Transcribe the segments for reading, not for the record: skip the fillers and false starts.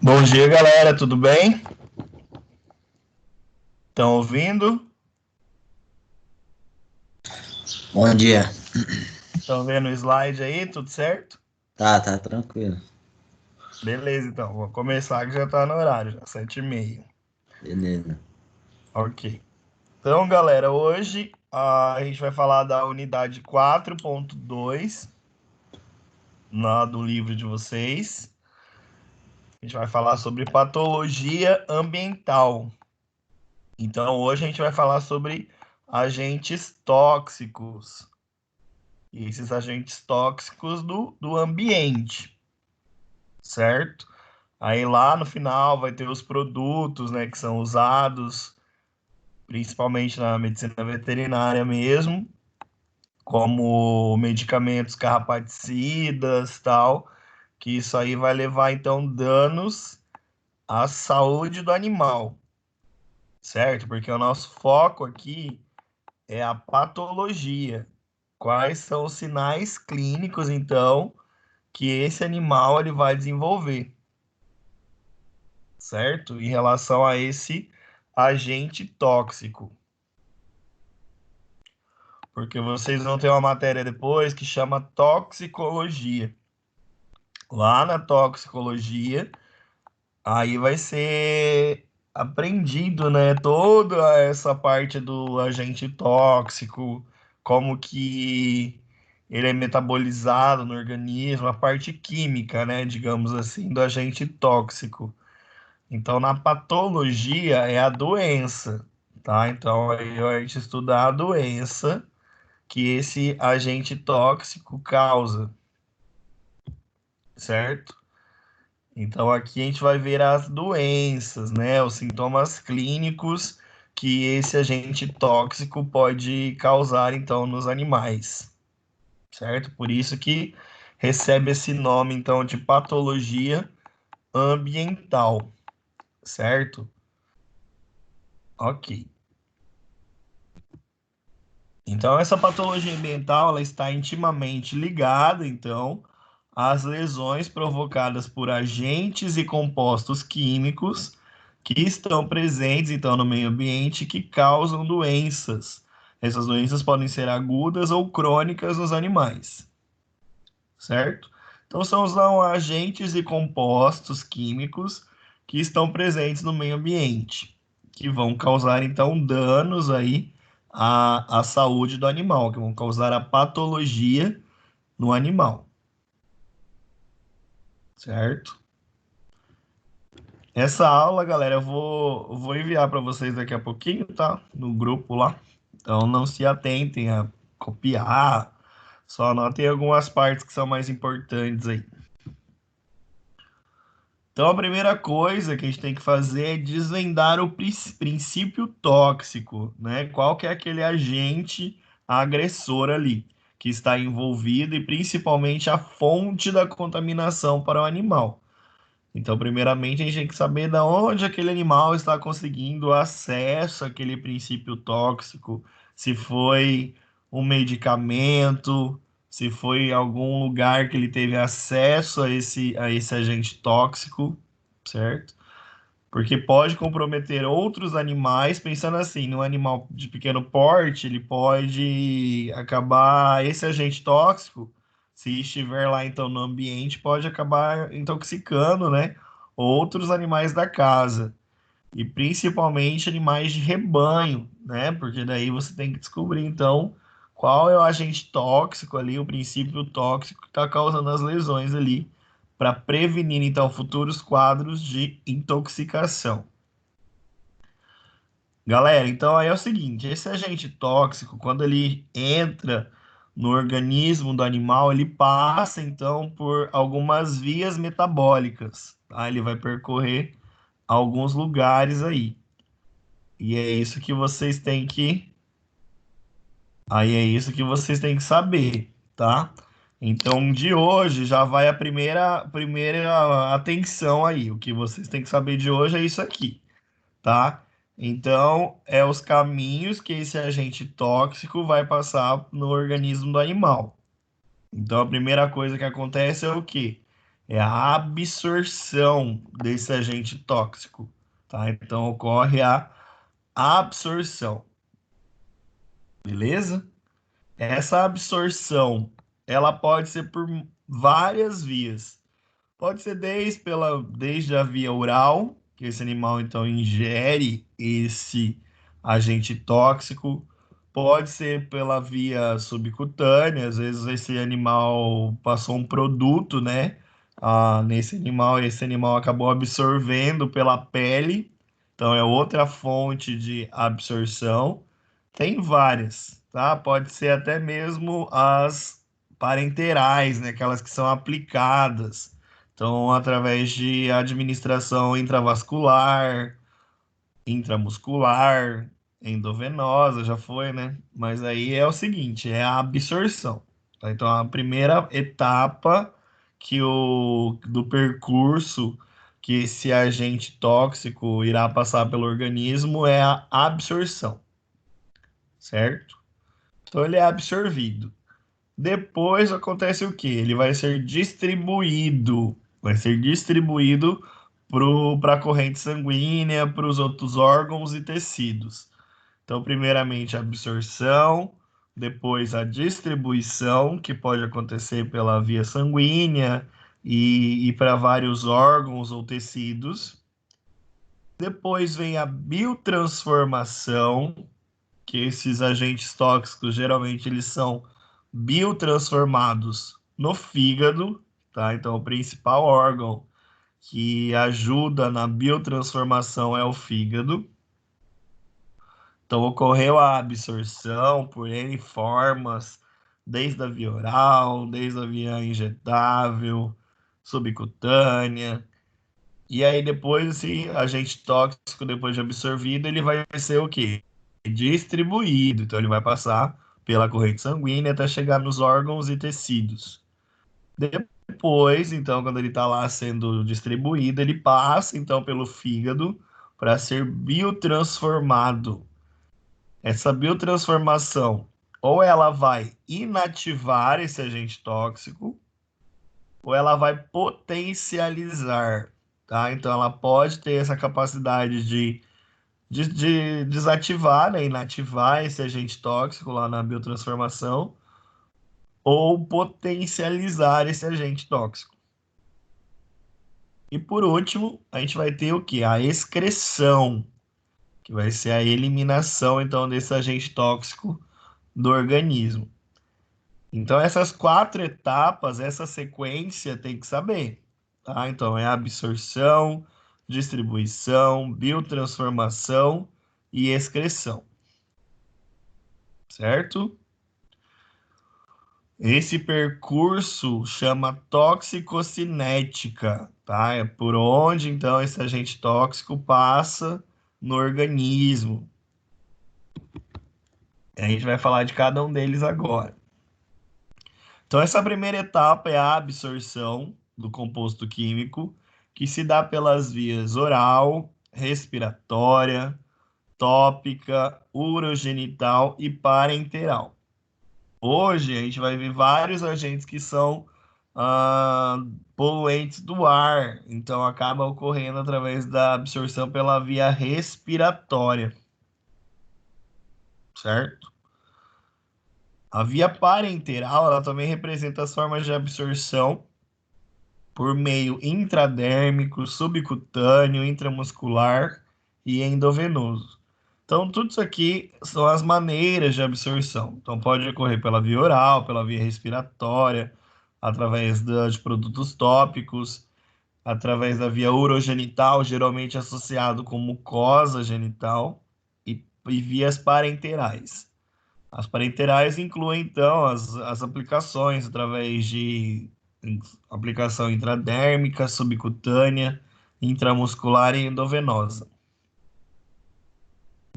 Bom dia, galera, tudo bem? Estão ouvindo? Bom dia. Estão vendo o slide aí, tudo certo? Tá tranquilo. Beleza, então, vou começar que já está no horário, já 7h30. Beleza. Ok. Então, galera, hoje a gente vai falar da unidade 4.2 do livro de vocês. A gente vai falar sobre patologia ambiental. Então, hoje a gente vai falar sobre agentes tóxicos. E esses agentes tóxicos do ambiente, certo? Aí lá no final vai ter os produtos, né, que são usados, principalmente na medicina veterinária mesmo, como medicamentos carrapaticidas, tal, que isso aí vai levar então danos à saúde do animal, certo? Porque o nosso foco aqui é a patologia. Quais são os sinais clínicos então que esse animal ele vai desenvolver, certo? Em relação a esse agente tóxico. Porque vocês vão ter uma matéria depois que chama toxicologia. Lá na toxicologia, aí vai ser aprendido, né, toda essa parte do agente tóxico, como que ele é metabolizado no organismo, a parte química, né, digamos assim, do agente tóxico. Então, na patologia é a doença, tá? Então, aí a gente estuda a doença que esse agente tóxico causa, certo? Então, aqui a gente vai ver as doenças, né? Os sintomas clínicos que esse agente tóxico pode causar, então, nos animais, certo? Por isso que recebe esse nome, então, de patologia ambiental, certo? Ok. Então, essa patologia ambiental ela está intimamente ligada, então, às lesões provocadas por agentes e compostos químicos que estão presentes, então, no meio ambiente que causam doenças. Essas doenças podem ser agudas ou crônicas nos animais, certo? Então, são os agentes e compostos químicos que estão presentes no meio ambiente, que vão causar, então, danos aí à saúde do animal, que vão causar a patologia no animal, certo? Essa aula, galera, eu vou enviar para vocês daqui a pouquinho, tá? No grupo lá. Então, não se atentem a copiar, só anotem algumas partes que são mais importantes aí. Então, a primeira coisa que a gente tem que fazer é desvendar o princípio tóxico, né? Qual que é aquele agente agressor ali que está envolvido e principalmente a fonte da contaminação para o animal. Então, primeiramente, a gente tem que saber de onde aquele animal está conseguindo acesso àquele princípio tóxico, se foi um medicamento, se foi algum lugar que ele teve acesso a esse agente tóxico, certo? Porque pode comprometer outros animais, pensando assim, no animal de pequeno porte, ele pode acabar, esse agente tóxico, se estiver lá então no ambiente, pode acabar intoxicando, né, outros animais da casa. E principalmente animais de rebanho, né? Porque daí você tem que descobrir então qual é o agente tóxico ali, o princípio tóxico que está causando as lesões ali, para prevenir então futuros quadros de intoxicação. Galera, então aí é o seguinte, esse agente tóxico, quando ele entra no organismo do animal, ele passa então por algumas vias metabólicas, tá? Ele vai percorrer alguns lugares aí. E é isso que vocês têm que, aí é isso que vocês têm que saber, tá? Então, de hoje já vai a primeira atenção aí. O que vocês têm que saber de hoje é isso aqui, tá? Então, é os caminhos que esse agente tóxico vai passar no organismo do animal. Então, a primeira coisa que acontece é o quê? é a absorção desse agente tóxico, tá? Então ocorre a absorção, beleza? Essa absorção, ela pode ser por várias vias. Pode ser desde a via oral, que esse animal então ingere esse agente tóxico. Pode ser pela via subcutânea, às vezes esse animal passou um produto, né? Nesse animal, esse animal acabou absorvendo pela pele, então é outra fonte de absorção. Tem várias, tá? Pode ser até mesmo as parenterais, né? Aquelas que são aplicadas. Então, através de administração intravascular, intramuscular, endovenosa, já foi, né? Mas aí é o seguinte, é a absorção, tá? Então, a primeira etapa do percurso que esse agente tóxico irá passar pelo organismo é a absorção, certo? Então, ele é absorvido. Depois acontece o que? Ele vai ser distribuído para a corrente sanguínea, para os outros órgãos e tecidos. Então, primeiramente a absorção, depois a distribuição, que pode acontecer pela via sanguínea e para vários órgãos ou tecidos. Depois vem a biotransformação, que esses agentes tóxicos geralmente eles são biotransformados no fígado, tá? Então, o principal órgão que ajuda na biotransformação é o fígado. Então, ocorreu a absorção por N formas, desde a via oral, desde a via injetável, subcutânea. E aí, depois, esse agente tóxico, depois de absorvido, ele vai ser o quê? Distribuído. Então, ele vai passar pela corrente sanguínea até chegar nos órgãos e tecidos. Depois, então, quando ele está lá sendo distribuído, ele passa, então, pelo fígado para ser biotransformado. Essa biotransformação, ou ela vai inativar esse agente tóxico, ou ela vai potencializar, tá? Então, ela pode ter essa capacidade de desativar, né, inativar esse agente tóxico lá na biotransformação, ou potencializar esse agente tóxico. E por último, a gente vai ter o que? A excreção, que vai ser a eliminação, então, desse agente tóxico do organismo. Então, essas quatro etapas, essa sequência tem que saber, tá? Então, é absorção, distribuição, biotransformação e excreção, certo? Esse percurso chama toxicocinética, tá? É por onde, então, esse agente tóxico passa no organismo. A gente vai falar de cada um deles agora. Então, essa primeira etapa é a absorção do composto químico, que se dá pelas vias oral, respiratória, tópica, urogenital e parenteral. Hoje, a gente vai ver vários agentes que são ah, poluentes do ar, então acaba ocorrendo através da absorção pela via respiratória, certo? A via parenteral, ela também representa as formas de absorção por meio intradérmico, subcutâneo, intramuscular e endovenoso. Então, tudo isso aqui são as maneiras de absorção. Então, pode ocorrer pela via oral, pela via respiratória, através de produtos tópicos, através da via urogenital, geralmente associado com mucosa genital, e vias parenterais. As parenterais incluem, então, as aplicações através de aplicação intradérmica, subcutânea, intramuscular e endovenosa.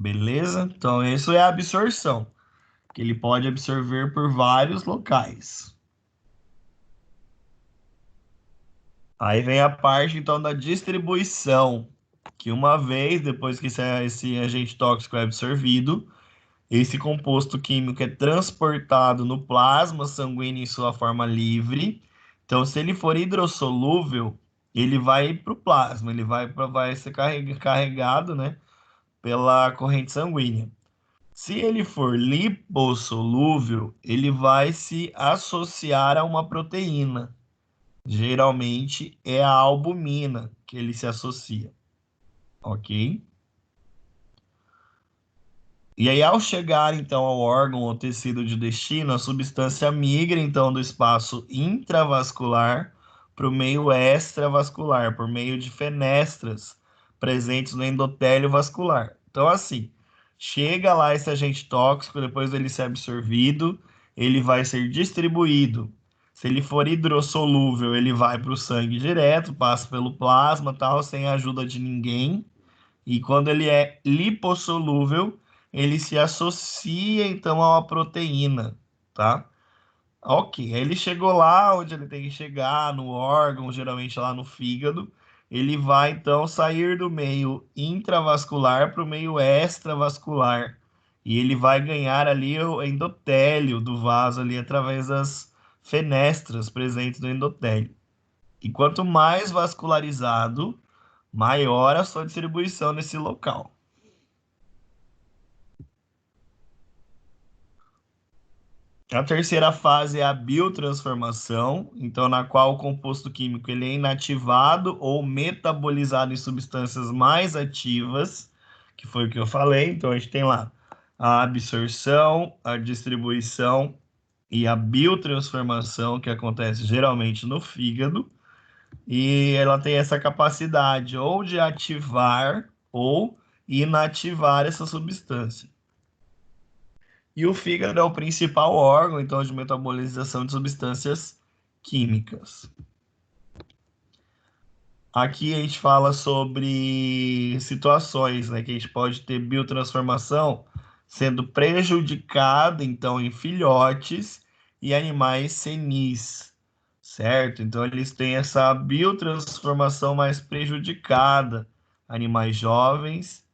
Beleza? Então, isso é a absorção, que ele pode absorver por vários locais. Aí vem a parte, então, da distribuição, que uma vez, depois que esse agente tóxico é absorvido, esse composto químico é transportado no plasma sanguíneo em sua forma livre Então, se ele for hidrossolúvel, ele vai para o plasma, ele vai ser carregado, né, pela corrente sanguínea. Se ele for lipossolúvel, ele vai se associar a uma proteína. Geralmente é a albumina que ele se associa, ok? E aí, ao chegar então ao órgão ou tecido de destino, a substância migra então do espaço intravascular para o meio extravascular, por meio de fenestras presentes no endotélio vascular. Então, assim, chega lá esse agente tóxico, depois dele ser absorvido, ele vai ser distribuído. Se ele for hidrossolúvel, ele vai para o sangue direto, passa pelo plasma, tal, sem a ajuda de ninguém. E quando ele é lipossolúvel, ele se associa então a uma proteína, tá? Ok, aí ele chegou lá onde ele tem que chegar, no órgão, geralmente lá no fígado. Ele vai então sair do meio intravascular para o meio extravascular. E ele vai ganhar ali o endotélio do vaso ali através das fenestras presentes no endotélio. E quanto mais vascularizado, maior a sua distribuição nesse local. A terceira fase é a biotransformação, então na qual o composto químico ele é inativado ou metabolizado em substâncias mais ativas, que foi o que eu falei. Então a gente tem lá a absorção, a distribuição e a biotransformação, que acontece geralmente no fígado, e ela tem essa capacidade ou de ativar ou inativar essa substância. E o fígado é o principal órgão, então, de metabolização de substâncias químicas. Aqui a gente fala sobre situações, né, que a gente pode ter biotransformação sendo prejudicada, então, em filhotes e animais senis, certo? Então, eles têm essa biotransformação mais prejudicada, animais jovens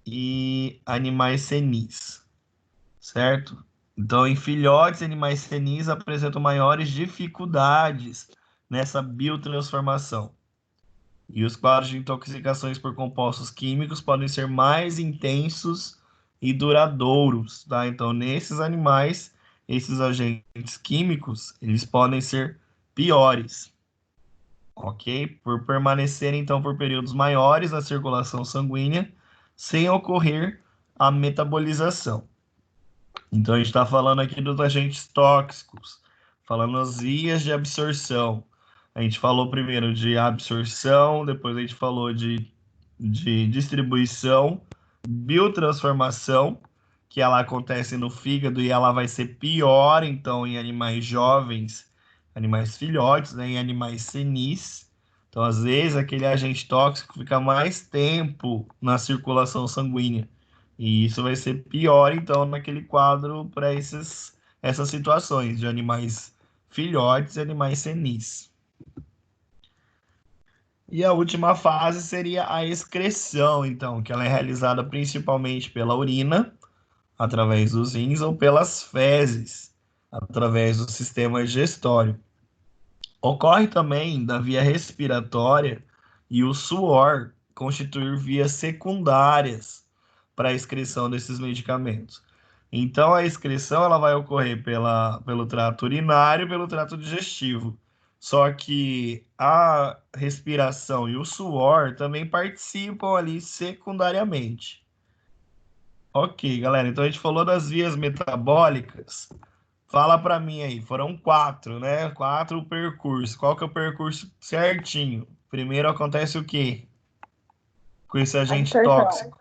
e animais senis, certo? Então, em filhotes, animais senis apresentam maiores dificuldades nessa biotransformação. E os quadros de intoxicações por compostos químicos podem ser mais intensos e duradouros, tá? Então, nesses animais, esses agentes químicos, eles podem ser piores, ok? Por permanecerem, então, por períodos maiores na circulação sanguínea, sem ocorrer a metabolização. Então, a gente está falando aqui dos agentes tóxicos, falando as vias de absorção. A gente falou primeiro de absorção, depois a gente falou de distribuição, biotransformação, que ela acontece no fígado e ela vai ser pior, então, em animais jovens, animais filhotes, né, em animais senis. Então, às vezes, aquele agente tóxico fica mais tempo na circulação sanguínea. E isso vai ser pior, então, naquele quadro para essas situações de animais filhotes e animais senis. E a última fase seria a excreção, então, que ela é realizada principalmente pela urina, através dos rins, ou pelas fezes, através do sistema digestório. Ocorre também da via respiratória e o suor constituir vias secundárias para a excreção desses medicamentos. Então, a excreção ela vai ocorrer pelo trato urinário e pelo trato digestivo. Só que a respiração e o suor também participam ali secundariamente. Ok, galera. Então, a gente falou das vias metabólicas. Fala para mim aí, foram quatro, né? Quatro percursos. Qual que é o percurso certinho? Primeiro acontece o quê? Com esse agente Absorção. tóxico.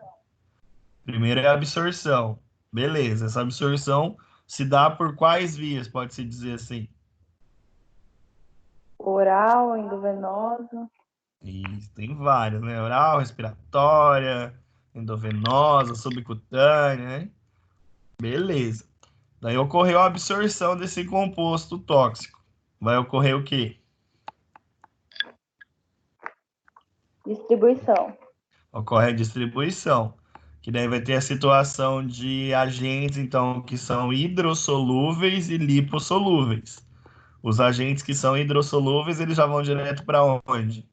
Primeiro é a absorção. Beleza, essa absorção se dá por quais vias, pode-se dizer assim? Oral, endovenoso. Isso, tem várias, né? Oral, respiratória, endovenosa, subcutânea, né? Beleza. Daí ocorreu a absorção desse composto tóxico. Vai ocorrer o quê? Distribuição. Ocorre a distribuição, que daí vai ter a situação de agentes, então, que são hidrossolúveis e lipossolúveis. Os agentes que são hidrossolúveis, eles já vão direto para onde?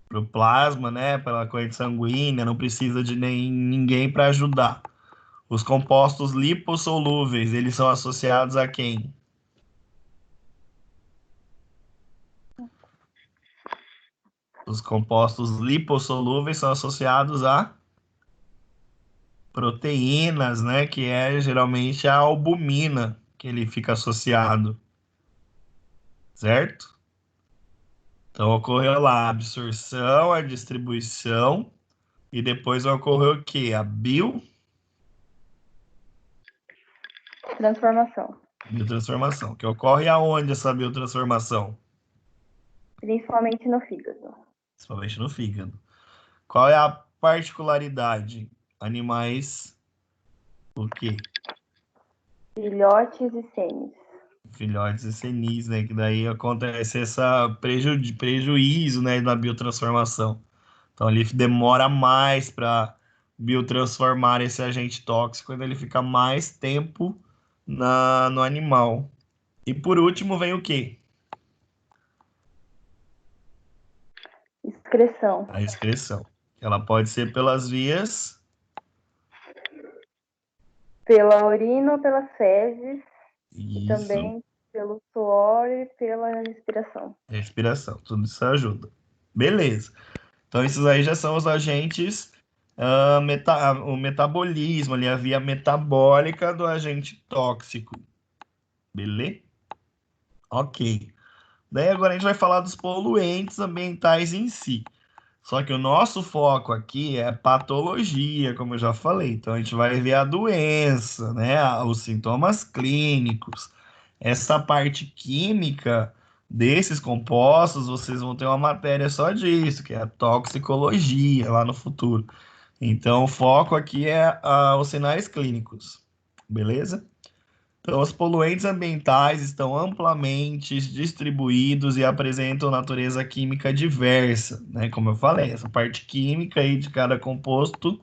Para o plasma, né? Pela corrente sanguínea, não precisa de ninguém para ajudar. Os compostos lipossolúveis, eles são associados a quem? Os compostos lipossolúveis são associados a proteínas, né? Que é geralmente a albumina que ele fica associado, certo? Então ocorreu lá a absorção, a distribuição e depois ocorreu o quê? A Transformação. biotransformação. Que ocorre aonde essa biotransformação? Principalmente no fígado. Principalmente no fígado. Qual é a particularidade? Animais, o quê? Filhotes e sêmios. Filhotes e senis, né? Que daí acontece essa prejuízo, né, na biotransformação. Então ele demora mais para biotransformar esse agente tóxico quando ele fica mais tempo no animal. E por último vem o quê? Excreção. A excreção. Ela pode ser pelas vias. Pela urina ou pelas fezes. E Isso, também pelo suor e pela respiração. respiração. Tudo isso ajuda. Beleza. Então, esses aí já são os agentes, o metabolismo, ali, a via metabólica do agente tóxico. Beleza? Ok. Daí agora a gente vai falar dos poluentes ambientais em si. Só que o nosso foco aqui é patologia, como eu já falei. Então a gente vai ver a doença, né? Os sintomas clínicos. Essa parte química desses compostos, vocês vão ter uma matéria só disso, que é a toxicologia lá no futuro. Então o foco aqui é os sinais clínicos, beleza? Então, os poluentes ambientais estão amplamente distribuídos e apresentam natureza química diversa, né? Como eu falei, essa parte química aí de cada composto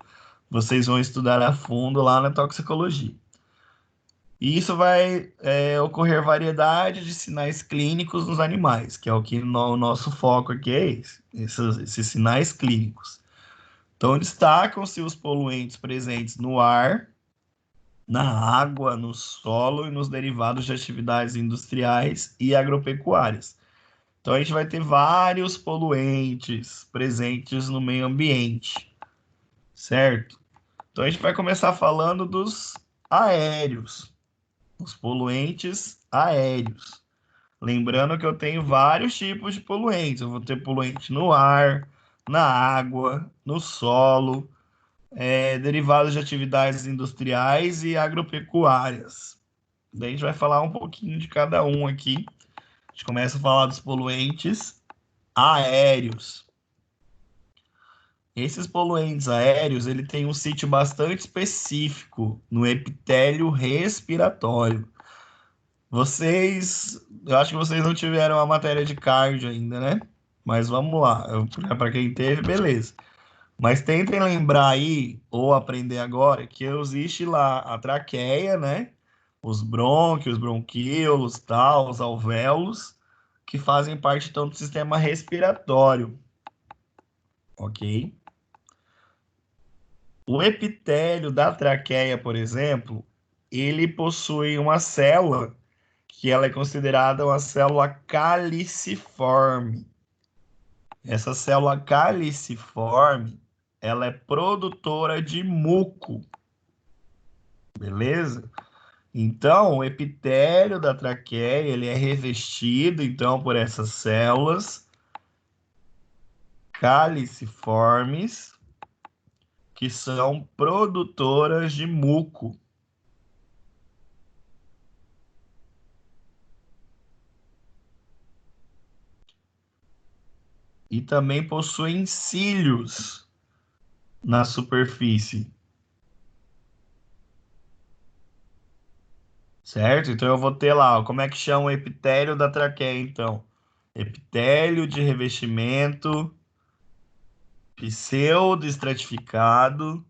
vocês vão estudar a fundo lá na toxicologia. E isso vai ocorrer variedade de sinais clínicos nos animais, que é o que o nosso foco aqui é esse, esses sinais clínicos. Então, destacam-se os poluentes presentes no ar, na água, no solo e nos derivados de atividades industriais e agropecuárias. Então, a gente vai ter vários poluentes presentes no meio ambiente, certo? Então, a gente vai começar falando dos aéreos, os poluentes aéreos. Lembrando que eu tenho vários tipos de poluentes. Eu vou ter poluente no ar, na água, no solo, derivados de atividades industriais e agropecuárias. Daí a gente vai falar um pouquinho de cada um aqui. A gente começa a falar dos poluentes aéreos. Esses poluentes aéreos, ele tem um sítio bastante específico no epitélio respiratório. Eu acho que vocês não tiveram a matéria de cardio ainda, né? Mas vamos lá, para quem teve, beleza. Mas tentem lembrar aí, ou aprender agora, que existe lá a traqueia, né? Os brônquios, bronquíolos, tal, os alvéolos, que fazem parte então do sistema respiratório, ok? O epitélio da traqueia, por exemplo, ele possui uma célula que ela é considerada uma célula caliciforme. Essa célula caliciforme, ela é produtora de muco, beleza? Então, o epitélio da traqueia, ele é revestido, então, por essas células caliciformes, que são produtoras de muco. E também possuem cílios na superfície, certo? Então, eu vou ter lá, ó, como é que chama o epitélio da traqueia, então? Epitélio de revestimento pseudoestratificado,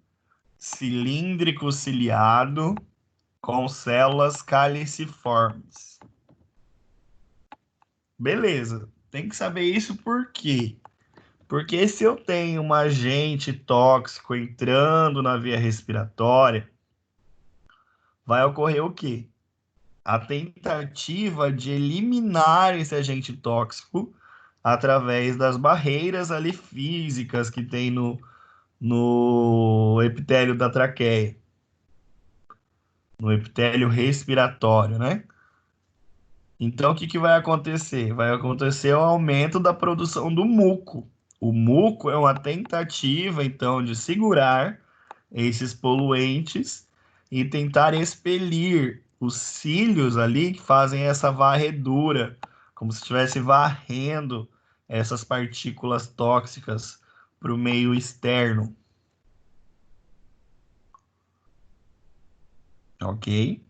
cilíndrico ciliado, com células caliciformes. Beleza, tem que saber isso por quê? Porque se eu tenho um agente tóxico entrando na via respiratória, vai ocorrer o quê? A tentativa de eliminar esse agente tóxico através das barreiras ali físicas que tem no epitélio da traqueia, no epitélio respiratório, né? Então, o que que vai acontecer? Vai acontecer o aumento da produção do muco. O muco é uma tentativa, então, de segurar esses poluentes e tentar expelir os cílios ali que fazem essa varredura, como se estivesse varrendo essas partículas tóxicas para o meio externo. Ok?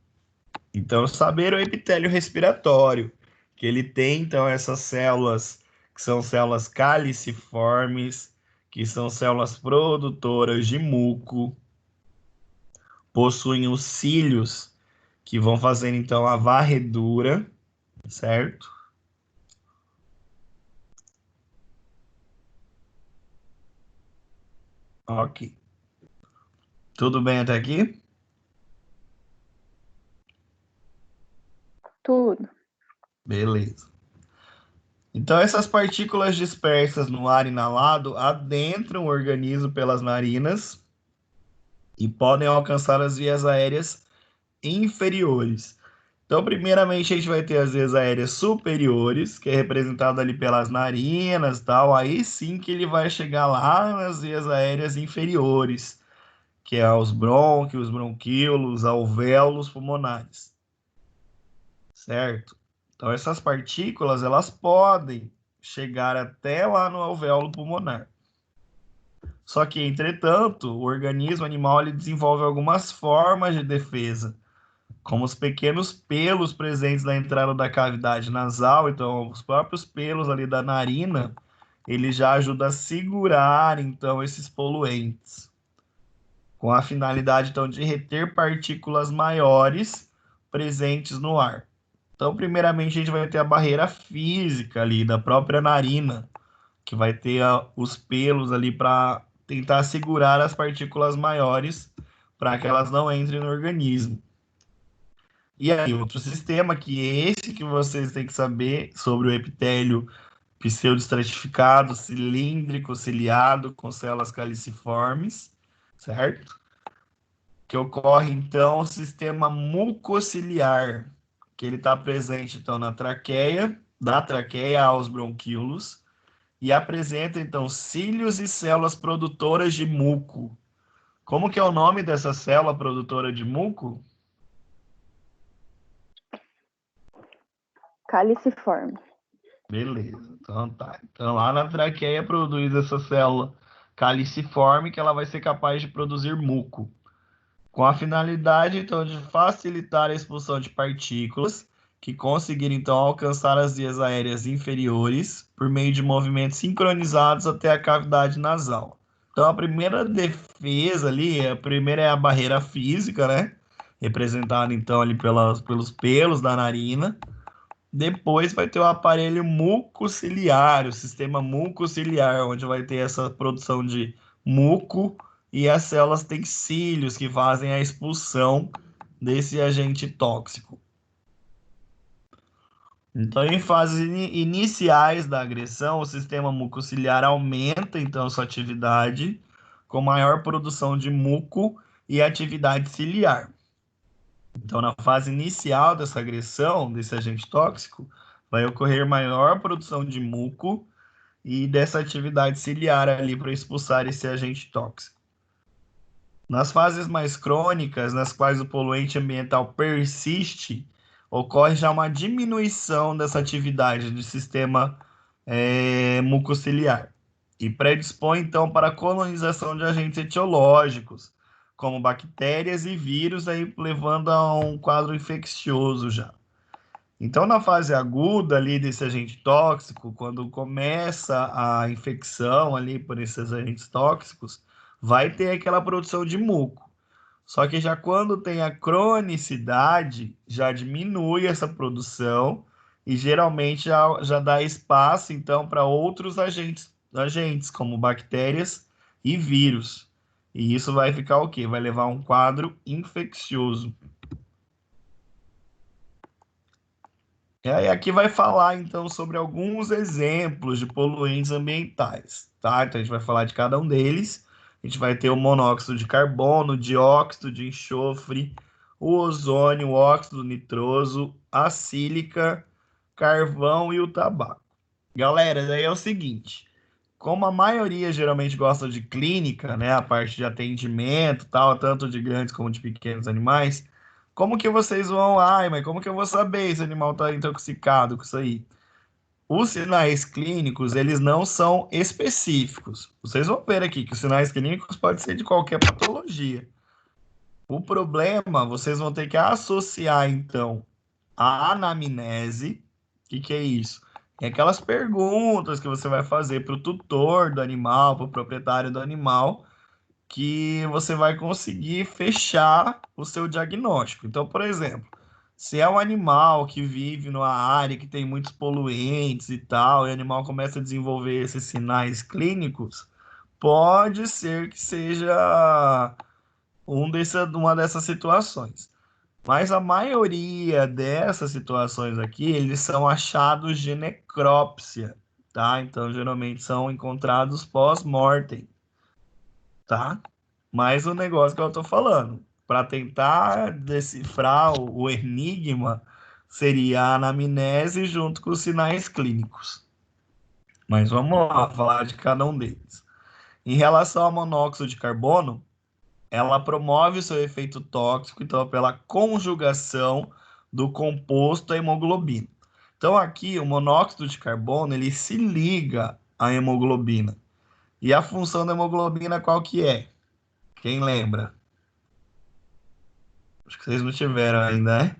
Então, saber o epitélio respiratório, que ele tem, então, essas células, que são células caliciformes, que são células produtoras de muco, possuem os cílios, que vão fazer, então, a varredura, certo? Ok. Tudo bem até aqui? Tudo. Beleza. Então, essas partículas dispersas no ar inalado adentram o organismo pelas narinas e podem alcançar as vias aéreas inferiores. Então, primeiramente, a gente vai ter as vias aéreas superiores, que é representado ali pelas narinas, tal. Aí sim que ele vai chegar lá nas vias aéreas inferiores, que é os brônquios, bronquíolos, alvéolos pulmonares, certo? Então, essas partículas, elas podem chegar até lá no alvéolo pulmonar. Só que, entretanto, o organismo animal ele desenvolve algumas formas de defesa, como os pequenos pelos presentes na entrada da cavidade nasal, então os próprios pelos ali da narina, ele já ajuda a segurar então esses poluentes, com a finalidade então de reter partículas maiores presentes no ar. Então, primeiramente a gente vai ter a barreira física ali da própria narina, que vai ter os pelos ali para tentar segurar as partículas maiores para que elas não entrem no organismo. E aí, outro sistema, que é esse que vocês têm que saber sobre o epitélio pseudoestratificado, cilíndrico, ciliado, com células caliciformes, certo? Que ocorre, então, o sistema mucociliar, que ele está presente, então, na traqueia, da traqueia aos bronquíolos, e apresenta, então, cílios e células produtoras de muco. Como que é o nome dessa célula produtora de muco? Caliciforme. Beleza, então tá. Então lá na traqueia produz essa célula caliciforme que ela vai ser capaz de produzir muco, com a finalidade então de facilitar a expulsão de partículas que conseguirem então alcançar as vias aéreas inferiores por meio de movimentos sincronizados até a cavidade nasal. Então a primeira defesa ali, a primeira é a barreira física, né? Representada então ali pelos pelos da narina. Depois vai ter o aparelho mucociliar, o sistema mucociliar, onde vai ter essa produção de muco e as células têm cílios que fazem a expulsão desse agente tóxico. Então, em fases iniciais da agressão, o sistema mucociliar aumenta então sua atividade com maior produção de muco e atividade ciliar. Então, na fase inicial dessa agressão, desse agente tóxico, vai ocorrer maior produção de muco e dessa atividade ciliar ali para expulsar esse agente tóxico. Nas fases mais crônicas, nas quais o poluente ambiental persiste, ocorre já uma diminuição dessa atividade do sistema mucociliar e predispõe então para a colonização de agentes etiológicos, como bactérias e vírus, aí levando a um quadro infeccioso já. Então, na fase aguda ali desse agente tóxico, quando começa a infecção ali por esses agentes tóxicos, vai ter aquela produção de muco. Só que já quando tem a cronicidade, já diminui essa produção e geralmente já dá espaço, então, para outros agentes, como bactérias e vírus. E isso vai ficar o quê? Vai levar a um quadro infeccioso. E aí aqui vai falar, então, sobre alguns exemplos de poluentes ambientais, tá? Então, a gente vai falar de cada um deles. A gente vai ter o monóxido de carbono, o dióxido de enxofre, o ozônio, o óxido nitroso, a sílica, carvão e o tabaco. Galera, daí é o seguinte, como a maioria geralmente gosta de clínica, né, a parte de atendimento, tal, tanto de grandes como de pequenos animais, como que vocês vão, ai, mas como que eu vou saber se o animal está intoxicado com isso aí? Os sinais clínicos, eles não são específicos. Vocês vão ver aqui que os sinais clínicos podem ser de qualquer patologia. O problema, vocês vão ter que associar, então, a anamnese. O que é isso? É aquelas perguntas que você vai fazer para o tutor do animal, para o proprietário do animal, que você vai conseguir fechar o seu diagnóstico. Então, por exemplo, se é um animal que vive numa área que tem muitos poluentes e tal, e o animal começa a desenvolver esses sinais clínicos, pode ser que seja uma dessas situações. Mas a maioria dessas situações aqui, eles são achados de necrópsia, tá? Então, geralmente são encontrados pós-mortem, tá? Mas o negócio que eu tô falando, para tentar decifrar o enigma, seria a anamnese junto com os sinais clínicos. Mas vamos lá, falar de cada um deles. Em relação ao monóxido de carbono, ela promove o seu efeito tóxico, então, pela conjugação do composto à hemoglobina. Então, aqui, o monóxido de carbono, ele se liga à hemoglobina. E a função da hemoglobina qual que é? Quem lembra? Acho que vocês não tiveram ainda, né?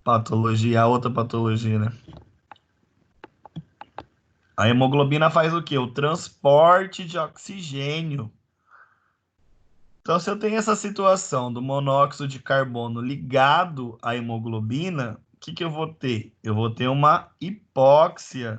Patologia, outra patologia, né? A hemoglobina faz o quê? O transporte de oxigênio. Então, se eu tenho essa situação do monóxido de carbono ligado à hemoglobina, o que eu vou ter? Eu vou ter uma hipóxia,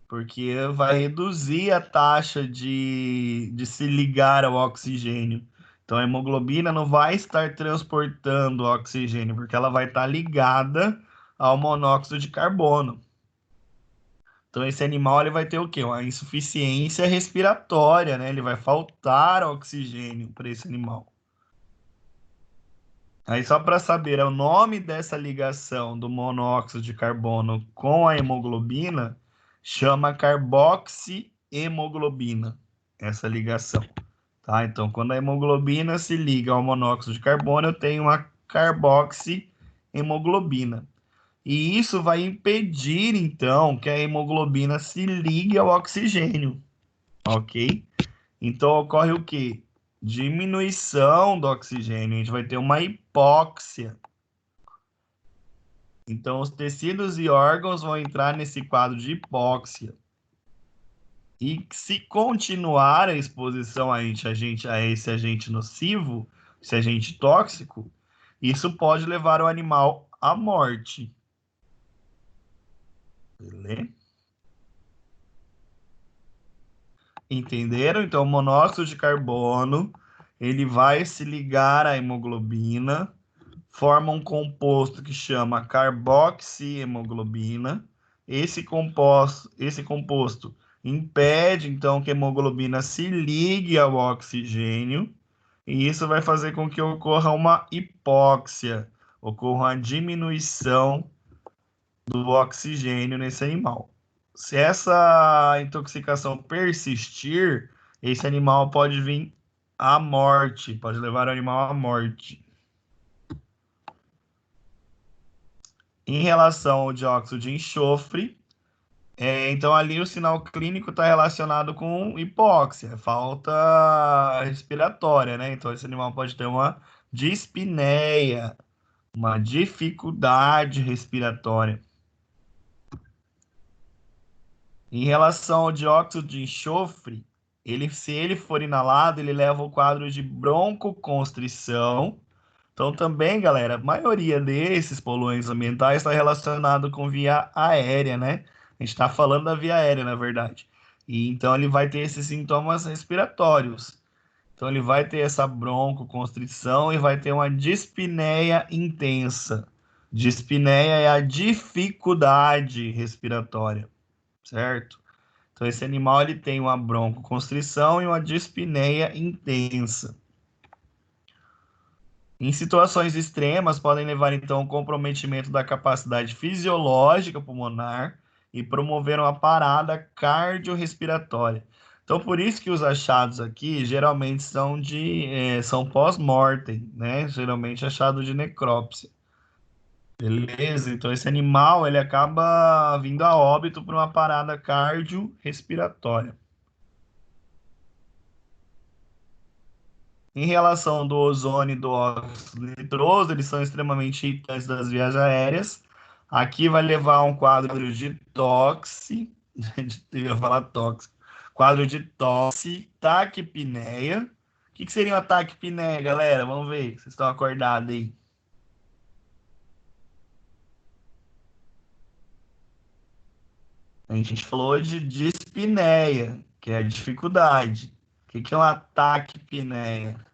porque vai reduzir a taxa de se ligar ao oxigênio. Então, a hemoglobina não vai estar transportando oxigênio, porque ela vai estar ligada ao monóxido de carbono. Então, esse animal ele vai ter o quê? Uma insuficiência respiratória, né? Ele vai faltar oxigênio para esse animal. Aí, só para saber, é o nome dessa ligação do monóxido de carbono com a hemoglobina chama carboxihemoglobina, essa ligação, tá? Então, quando a hemoglobina se liga ao monóxido de carbono, eu tenho uma carboxihemoglobina. E isso vai impedir, então, que a hemoglobina se ligue ao oxigênio, ok? Então, ocorre o quê? Diminuição do oxigênio, a gente vai ter uma hipóxia. Então, os tecidos e órgãos vão entrar nesse quadro de hipóxia. E se continuar a exposição a esse agente nocivo, esse agente tóxico, isso pode levar o animal à morte. Beleza? Entenderam? Então, o monóxido de carbono, ele vai se ligar à hemoglobina, forma um composto que chama carboxihemoglobina. Esse composto impede, então, que a hemoglobina se ligue ao oxigênio, e isso vai fazer com que ocorra uma hipóxia, ocorra uma diminuição do oxigênio nesse animal. Se essa intoxicação persistir, esse animal pode vir à morte, pode levar o animal à morte. Em relação ao dióxido de enxofre, então ali o sinal clínico está relacionado com hipóxia, falta respiratória, né? Então esse animal pode ter uma dispneia, uma dificuldade respiratória. Em relação ao dióxido de enxofre, se ele for inalado, ele leva o quadro de broncoconstrição. Então, também, galera, a maioria desses poluentes ambientais está relacionado com via aérea, né? A gente está falando da via aérea, na verdade. E então ele vai ter esses sintomas respiratórios. Então ele vai ter essa broncoconstrição e vai ter uma dispneia intensa. Dispneia é a dificuldade respiratória, certo? Então esse animal ele tem uma broncoconstrição e uma dispneia intensa. Em situações extremas, podem levar então ao comprometimento da capacidade fisiológica pulmonar e promover uma parada cardiorrespiratória. Então, por isso que os achados aqui geralmente são pós-mortem, né? Geralmente achado de necrópsia. Beleza? Então, esse animal ele acaba vindo a óbito por uma parada cardiorrespiratória. Em relação do ozônio e do óxido nitroso, eles são extremamente irritantes das vias aéreas. Aqui vai levar a um quadro de tosse, eu ia falar tóxico, quadro de tosse, taquipneia. O que seria uma taquipneia, galera? Vamos ver, vocês estão acordados aí. A gente falou de dispneia, que é a dificuldade. O que é uma taquipneia?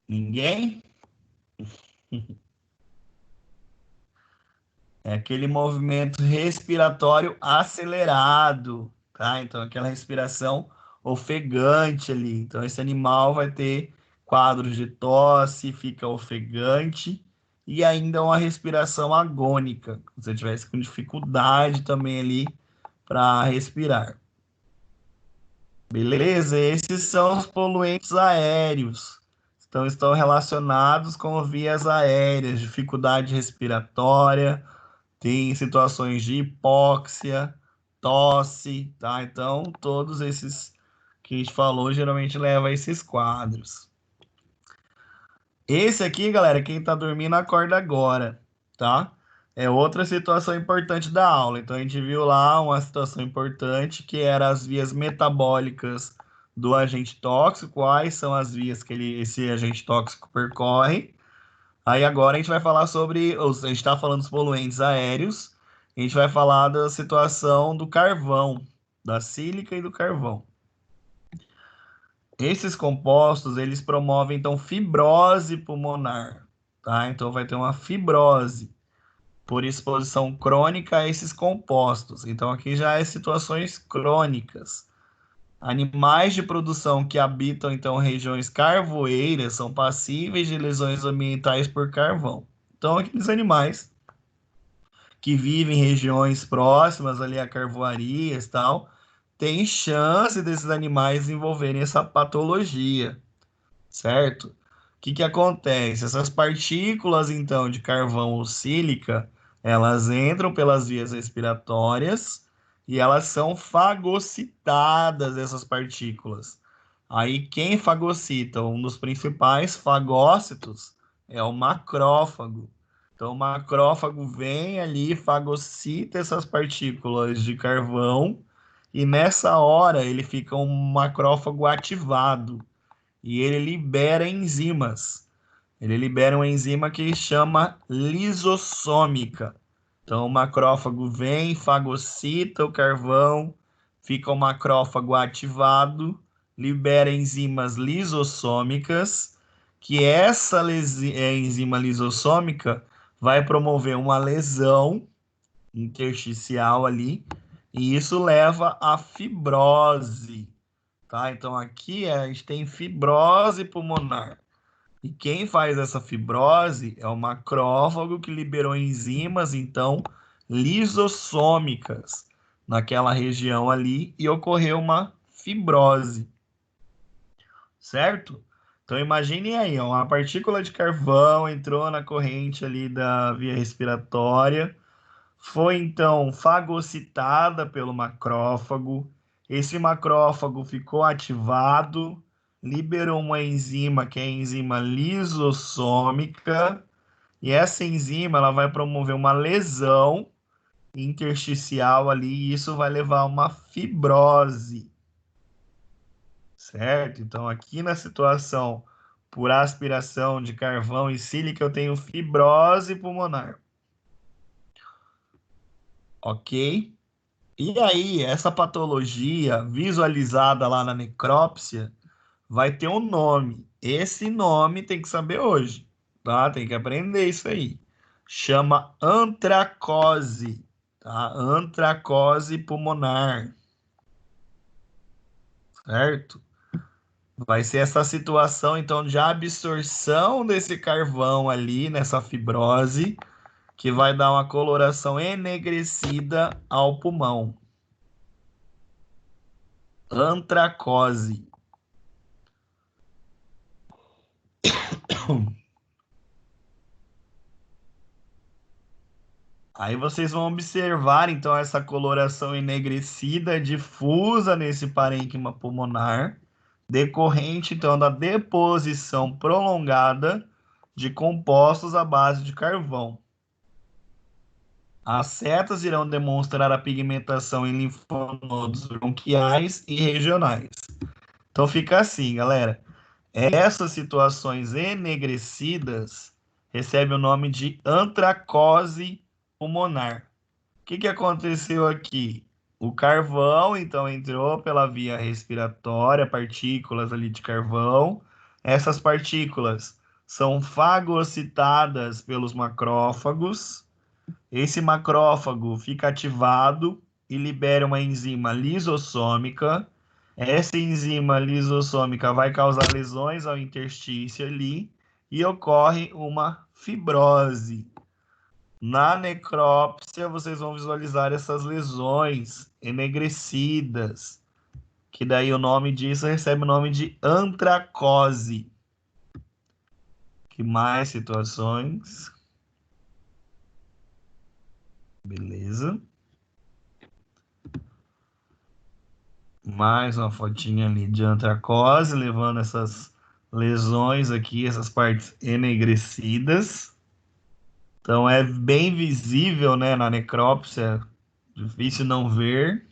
Ninguém? É aquele movimento respiratório acelerado, tá? Então, aquela respiração ofegante ali. Então, esse animal vai ter quadros de tosse, fica ofegante e ainda uma respiração agônica. Se você tivesse com dificuldade também ali para respirar. Beleza? Esses são os poluentes aéreos. Então, estão relacionados com vias aéreas, dificuldade respiratória, tem situações de hipóxia, tosse, tá? Então, todos esses que a gente falou geralmente leva a esses quadros. Esse aqui, galera, quem tá dormindo acorda agora, tá? É outra situação importante da aula. Então, a gente viu lá uma situação importante que era as vias metabólicas do agente tóxico, quais são as vias que esse agente tóxico percorre. Aí agora a gente vai falar sobre, a gente está falando dos poluentes aéreos, a gente vai falar da situação do carvão, da sílica e do carvão. Esses compostos, eles promovem, então, fibrose pulmonar, tá? Então, vai ter uma fibrose por exposição crônica a esses compostos. Então, aqui já é situações crônicas. Animais de produção que habitam, então, regiões carvoeiras são passíveis de lesões ambientais por carvão. Então, aqueles animais que vivem em regiões próximas ali a carvoarias e tal, tem chance desses animais desenvolverem essa patologia, certo? O que acontece? Essas partículas, então, de carvão ou sílica, elas entram pelas vias respiratórias e elas são fagocitadas, essas partículas. Aí, quem fagocita? Um dos principais fagócitos é o macrófago. Então, o macrófago vem ali, fagocita essas partículas de carvão e nessa hora ele fica um macrófago ativado e ele libera enzimas. Ele libera uma enzima que chama lisossômica. Então, o macrófago vem, fagocita o carvão, fica o macrófago ativado, libera enzimas lisossômicas, que essa enzima lisossômica vai promover uma lesão intersticial ali, e isso leva à fibrose, tá? Então aqui a gente tem fibrose pulmonar. E quem faz essa fibrose é o macrófago que liberou enzimas, então, lisossômicas naquela região ali e ocorreu uma fibrose, certo? Então imaginem aí, ó, uma partícula de carvão entrou na corrente ali da via respiratória, foi então fagocitada pelo macrófago. Esse macrófago ficou ativado, liberou uma enzima que é a enzima lisossômica, e essa enzima ela vai promover uma lesão intersticial ali, e isso vai levar a uma fibrose, certo? Então, aqui na situação por aspiração de carvão e sílica, eu tenho fibrose pulmonar, ok? E aí, essa patologia visualizada lá na necrópsia vai ter um nome. Esse nome tem que saber hoje, tá? Tem que aprender isso aí. Chama antracose, tá? Antracose pulmonar, certo? Vai ser essa situação, então, de absorção desse carvão ali, nessa fibrose, que vai dar uma coloração enegrecida ao pulmão. Antracose. Aí vocês vão observar, então, essa coloração enegrecida difusa nesse parênquima pulmonar, decorrente, então, da deposição prolongada de compostos à base de carvão. As setas irão demonstrar a pigmentação em linfonodos bronquiais e regionais. Então, fica assim, galera. Essas situações enegrecidas recebem o nome de antracose pulmonar. O que aconteceu aqui? O carvão, então, entrou pela via respiratória, partículas ali de carvão. Essas partículas são fagocitadas pelos macrófagos. Esse macrófago fica ativado e libera uma enzima lisossômica. Essa enzima lisossômica vai causar lesões ao interstício ali e ocorre uma fibrose. Na necrópsia, vocês vão visualizar essas lesões enegrecidas, que daí o nome disso recebe o nome de antracose. Que mais situações? Beleza. Mais uma fotinha ali de antracose, levando essas lesões aqui, essas partes enegrecidas. Então é bem visível, né, na necrópsia, difícil não ver.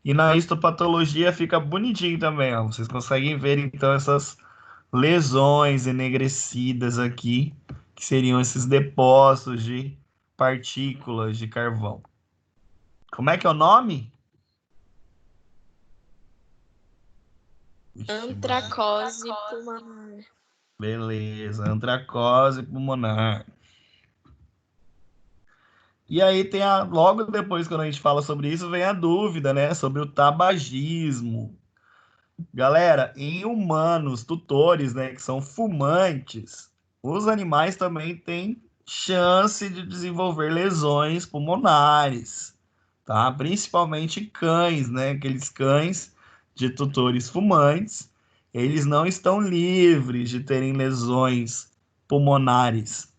E na histopatologia fica bonitinho também, ó. Vocês conseguem ver então essas lesões enegrecidas aqui, que seriam esses depósitos de partículas de carvão. Como é que é o nome? Antracose pulmonar. Beleza, antracose pulmonar. E aí tem logo depois, quando a gente fala sobre isso, vem a dúvida, né? Sobre o tabagismo. Galera, em humanos, tutores, né, que são fumantes, os animais também têm chance de desenvolver lesões pulmonares, tá? Principalmente cães, né? Aqueles cães de tutores fumantes, eles não estão livres de terem lesões pulmonares,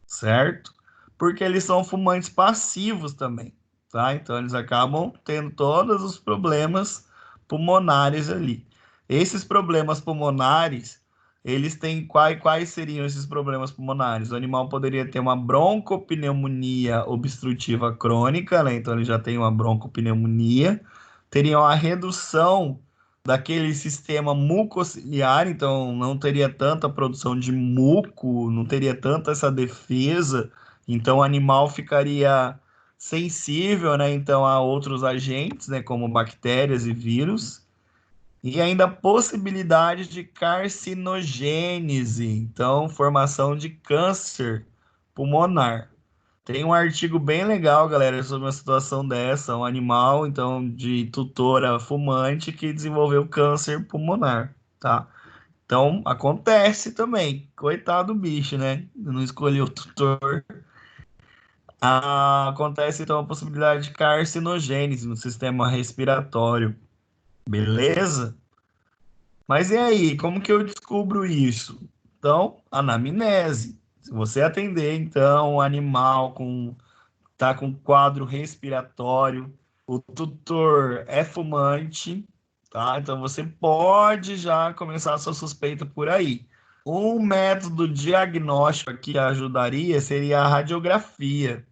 certo? Porque eles são fumantes passivos também, tá? Então eles acabam tendo todos os problemas pulmonares ali. Esses problemas pulmonares, eles têm quais seriam esses problemas pulmonares? O animal poderia ter uma broncopneumonia obstrutiva crônica, né? Então ele já tem uma broncopneumonia, teria uma redução daquele sistema mucociliar, então não teria tanta produção de muco, não teria tanta essa defesa, então o animal ficaria sensível, né, então a outros agentes, né, como bactérias e vírus, e ainda a possibilidade de carcinogênese, então formação de câncer pulmonar. Tem um artigo bem legal, galera, sobre uma situação dessa, um animal, então, de tutora fumante que desenvolveu câncer pulmonar, tá? Então, acontece também. Coitado do bicho, né? Não escolheu o tutor. Acontece, então, a possibilidade de carcinogênese no sistema respiratório. Beleza? Mas e aí, como que eu descubro isso? Então, anamnese. Se você atender, então, um animal tá com quadro respiratório, o tutor é fumante, tá? Então você pode já começar a sua suspeita por aí. Um método diagnóstico que ajudaria seria a radiografia.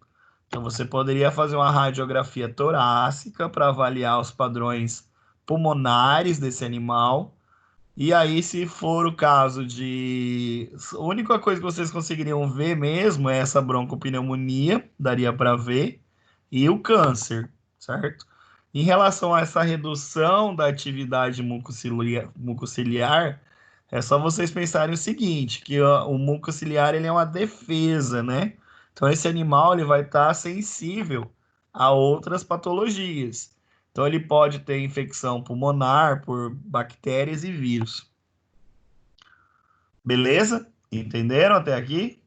Então, você poderia fazer uma radiografia torácica para avaliar os padrões pulmonares desse animal. E aí, se for o caso de... A única coisa que vocês conseguiriam ver mesmo é essa broncopneumonia, daria para ver, e o câncer, certo? Em relação a essa redução da atividade mucociliar, é só vocês pensarem o seguinte, que o mucociliar ele é uma defesa, né? Então esse animal ele vai estar sensível a outras patologias. Então ele pode ter infecção pulmonar por bactérias e vírus. Beleza? Entenderam até aqui?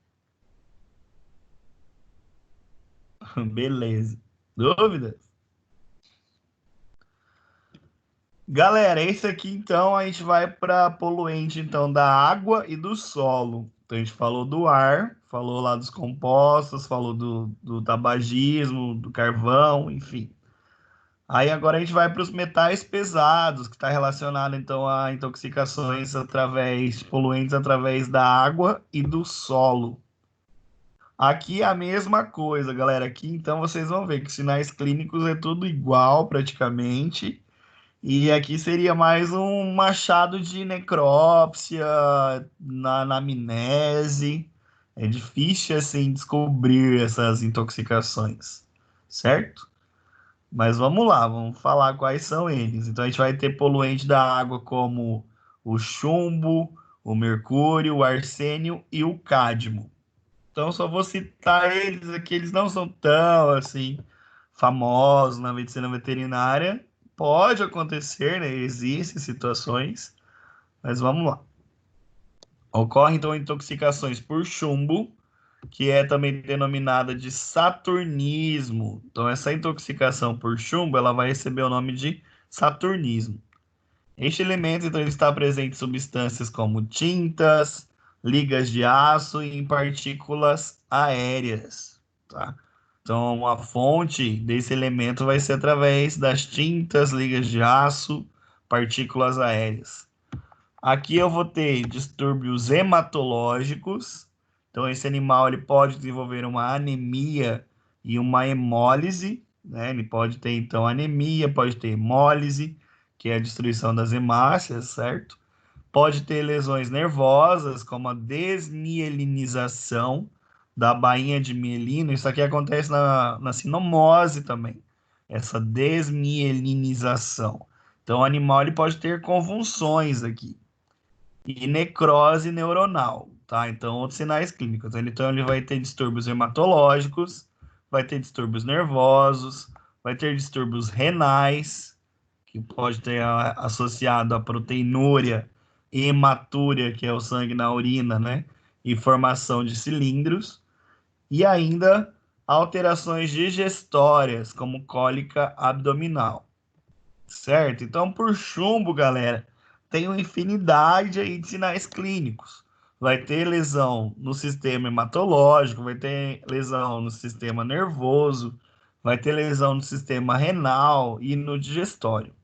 Beleza. Dúvidas? Galera, esse aqui então a gente vai para poluente então da água e do solo. Então a gente falou do ar, falou lá dos compostos, falou do tabagismo, do carvão, enfim. Aí agora a gente vai para os metais pesados, que está relacionado então a intoxicações através, poluentes através da água e do solo. Aqui é a mesma coisa, galera. Aqui então vocês vão ver que os sinais clínicos é tudo igual praticamente. E aqui seria mais um machado de necrópsia, na anamnese. É difícil, assim, descobrir essas intoxicações, certo? Mas vamos lá, vamos falar quais são eles. Então, a gente vai ter poluente da água como o chumbo, o mercúrio, o arsênio e o cádmio. Então, só vou citar eles aqui, eles não são tão, assim, famosos na medicina veterinária. Pode acontecer, né? Existem situações, mas vamos lá. Ocorrem, então, intoxicações por chumbo, que é também denominada de saturnismo. Então, essa intoxicação por chumbo, ela vai receber o nome de saturnismo. Este elemento, então, ele está presente em substâncias como tintas, ligas de aço e em partículas aéreas, tá? Então, a fonte desse elemento vai ser através das tintas, ligas de aço, partículas aéreas. Aqui eu vou ter distúrbios hematológicos. Então, esse animal ele pode desenvolver uma anemia e uma hemólise, né? Ele pode ter, então, anemia, pode ter hemólise, que é a destruição das hemácias, certo? Pode ter lesões nervosas, como a desmielinização da bainha de mielino. Isso aqui acontece na sinomose também, essa desmielinização. Então, o animal ele pode ter convulsões aqui e necrose neuronal, tá? Então, outros sinais clínicos. Então, ele vai ter distúrbios hematológicos, vai ter distúrbios nervosos, vai ter distúrbios renais, que pode ter associado a proteinúria e hematúria, que é o sangue na urina, né? E formação de cilindros. E ainda alterações digestórias, como cólica abdominal. Certo? Então, por chumbo, galera, tem uma infinidade aí de sinais clínicos. Vai ter lesão no sistema hematológico, vai ter lesão no sistema nervoso, vai ter lesão no sistema renal e no digestório.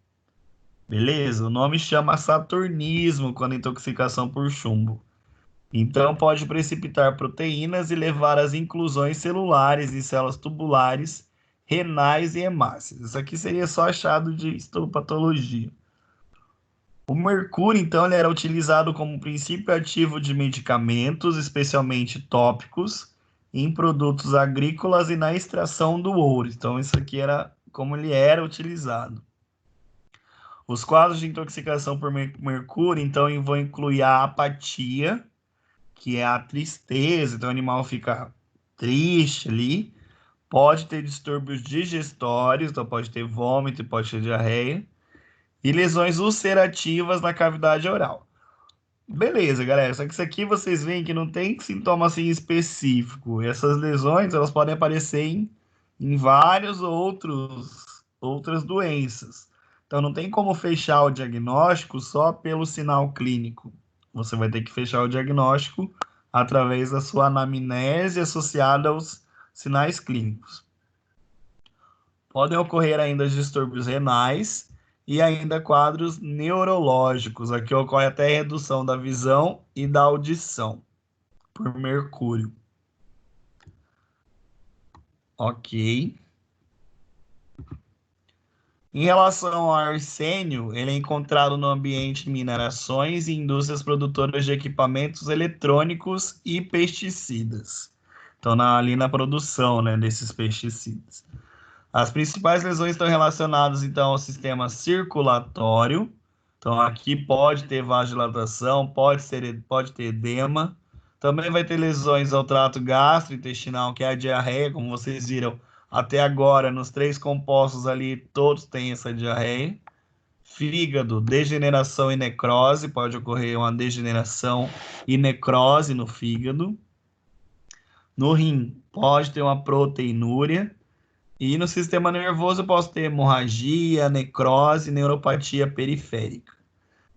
Beleza? O nome chama saturnismo quando a intoxicação por chumbo. Então, pode precipitar proteínas e levar às inclusões celulares em células tubulares, renais e hemácias. Isso aqui seria só achado de histopatologia. O mercúrio, então, ele era utilizado como princípio ativo de medicamentos, especialmente tópicos, em produtos agrícolas e na extração do ouro. Então, isso aqui era como ele era utilizado. Os quadros de intoxicação por mercúrio, então, vão incluir a apatia, que é a tristeza, então o animal fica triste ali. Pode ter distúrbios digestórios, então pode ter vômito, pode ter diarreia. E lesões ulcerativas na cavidade oral. Beleza, galera. Só que isso aqui vocês veem que não tem sintoma assim específico. E essas lesões, elas podem aparecer em vários outras doenças. Então não tem como fechar o diagnóstico só pelo sinal clínico. Você vai ter que fechar o diagnóstico através da sua anamnese associada aos sinais clínicos. Podem ocorrer ainda distúrbios renais e ainda quadros neurológicos. Aqui ocorre até redução da visão e da audição por mercúrio. Ok. Em relação ao arsênio, ele é encontrado no ambiente de minerações e indústrias produtoras de equipamentos eletrônicos e pesticidas. Então, ali na produção, né, desses pesticidas. As principais lesões estão relacionadas, então, ao sistema circulatório. Então, aqui pode ter vasodilatação, pode ter edema. Também vai ter lesões ao trato gastrointestinal, que é a diarreia, como vocês viram até agora, nos 3 compostos ali, todos têm essa diarreia. Fígado, degeneração e necrose, pode ocorrer uma degeneração e necrose no fígado. No rim, pode ter uma proteinúria. E no sistema nervoso, eu posso ter hemorragia, necrose, neuropatia periférica.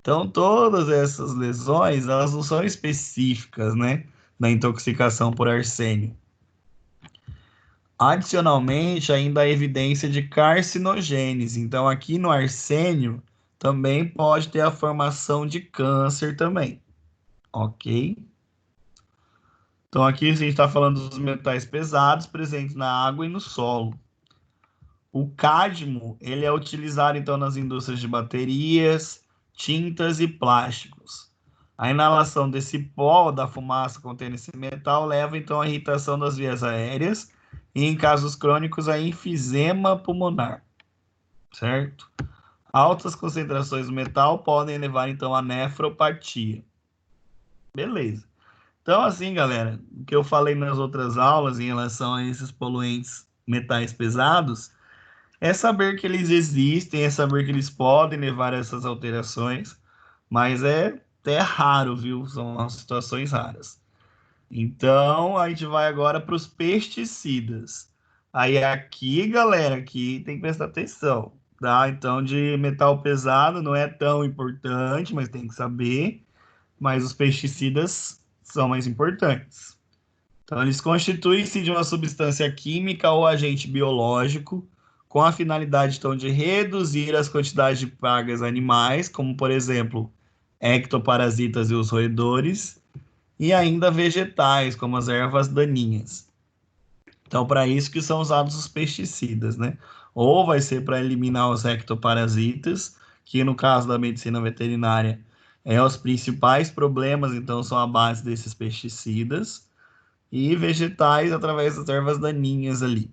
Então, todas essas lesões, elas não são específicas, né, da intoxicação por arsênio. Adicionalmente, ainda há evidência de carcinogênese. Então, aqui no arsênio, também pode ter a formação de câncer também, ok? Então, aqui a gente está falando dos metais pesados presentes na água e no solo. O cádmio, ele é utilizado, então, nas indústrias de baterias, tintas e plásticos. A inalação desse pó, da fumaça contendo esse metal, leva, então, à irritação das vias aéreas e, em casos crônicos, a enfisema pulmonar, certo? Altas concentrações do metal podem levar, então, à nefropatia. Beleza. Então, assim, galera, o que eu falei nas outras aulas em relação a esses poluentes metais pesados é saber que eles existem, é saber que eles podem levar a essas alterações, mas é até raro, viu? São situações raras. Então, a gente vai agora para os pesticidas. Aí aqui, galera, aqui tem que prestar atenção, tá? Então, de metal pesado não é tão importante, mas tem que saber. Mas os pesticidas são mais importantes. Então, eles constituem-se de uma substância química ou agente biológico com a finalidade, então, de reduzir as quantidades de pragas animais, como, por exemplo, ectoparasitas e os roedores, e ainda vegetais, como as ervas daninhas. Então, para isso que são usados os pesticidas, né? Ou vai ser para eliminar os ectoparasitas, que no caso da medicina veterinária é os principais problemas, então são a base desses pesticidas, e vegetais através das ervas daninhas ali.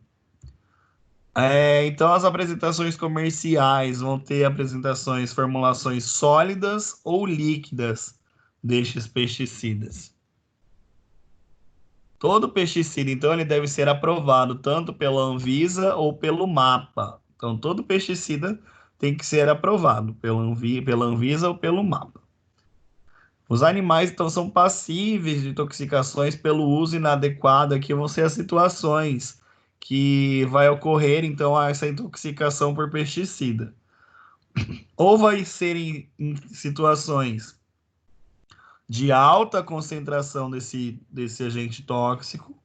Então, as apresentações comerciais vão ter apresentações, formulações sólidas ou líquidas destes pesticidas. Todo pesticida, então, ele deve ser aprovado tanto pela Anvisa ou pelo MAPA. Então, todo pesticida tem que ser aprovado pela Anvisa ou pelo MAPA. Os animais, então, são passíveis de intoxicações pelo uso inadequado, que vão ser as situações que vai ocorrer, então, essa intoxicação por pesticida. Ou vai ser em situações de alta concentração desse agente tóxico.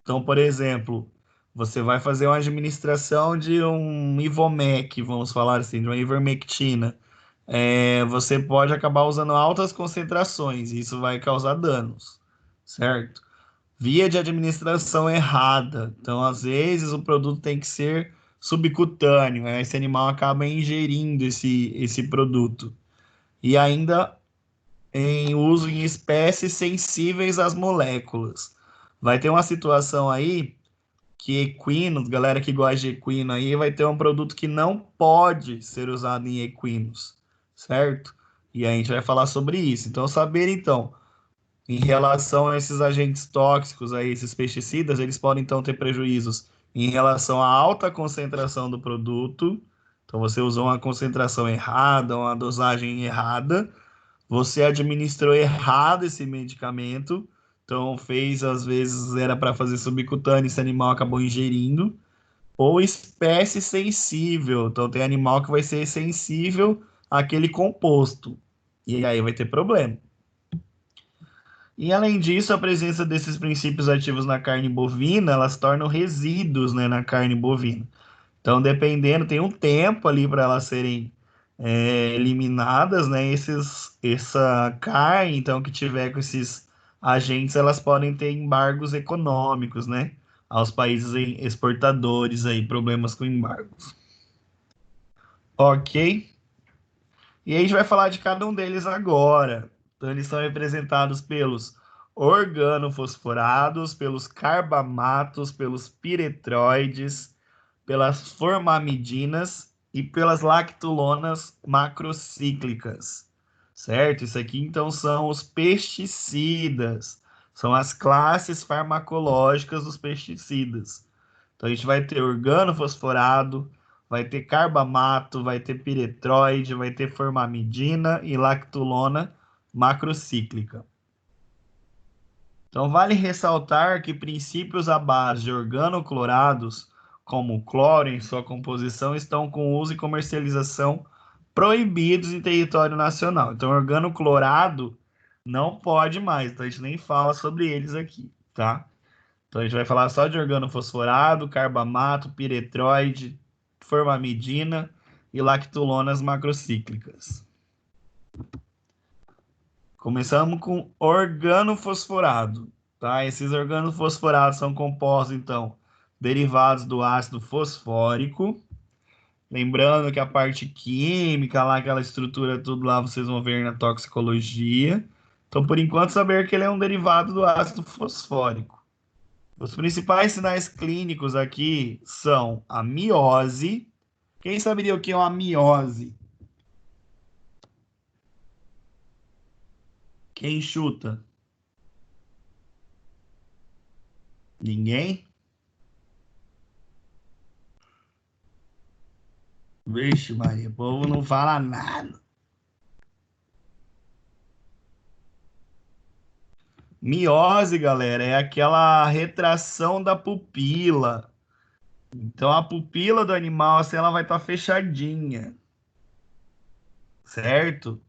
Então, por exemplo, você vai fazer uma administração de um Ivomec, vamos falar assim, de uma ivermectina. Você pode acabar usando altas concentrações, e isso vai causar danos, certo? Via de administração errada. Então, às vezes, o produto tem que ser subcutâneo, esse animal acaba ingerindo esse produto. E ainda em uso em espécies sensíveis às moléculas. Vai ter uma situação aí que equinos, galera que gosta de equino aí, vai ter um produto que não pode ser usado em equinos, certo? E a gente vai falar sobre isso. Então, saber então, em relação a esses agentes tóxicos aí, esses pesticidas, eles podem então ter prejuízos em relação à alta concentração do produto. Então, você usou uma concentração errada, uma dosagem errada, você administrou errado esse medicamento, então fez, às vezes, era para fazer subcutâneo, esse animal acabou ingerindo, ou espécie sensível, então tem animal que vai ser sensível àquele composto, e aí vai ter problema. E além disso, a presença desses princípios ativos na carne bovina, elas tornam resíduos, né, na carne bovina. Então, dependendo, tem um tempo ali para elas serem eliminadas, né? Essa carne, então, que tiver com esses agentes, elas podem ter embargos econômicos, né? aos países exportadores aí, problemas com embargos. Ok? E aí a gente vai falar de cada um deles agora. Então, eles são representados pelos organofosforados, pelos carbamatos, pelos piretroides, pelas formamidinas e pelas lactulonas macrocíclicas, certo? Isso aqui, então, são os pesticidas, são as classes farmacológicas dos pesticidas. Então, a gente vai ter organofosforado, vai ter carbamato, vai ter piretroide, vai ter formamidina e lactulona macrocíclica. Então, vale ressaltar que princípios à base de organoclorados, como o cloro em sua composição, estão com uso e comercialização proibidos em território nacional. Então, organoclorado não pode mais, então a gente nem fala sobre eles aqui, tá? Então, a gente vai falar só de organofosforado, carbamato, piretroide, formamidina e lactulonas macrocíclicas. Começamos com organofosforado, tá? Esses organofosforados são compostos, então, derivados do ácido fosfórico. Lembrando que a parte química, lá, aquela estrutura, tudo lá, vocês vão ver na toxicologia. Então, por enquanto, saber que ele é um derivado do ácido fosfórico. Os principais sinais clínicos aqui são a miose. Quem saberia o que é uma miose? Quem chuta? Ninguém? Vixe, Maria, o povo não fala nada. Miose, galera, é aquela retração da pupila. Então, a pupila do animal, assim, ela vai estar fechadinha, certo?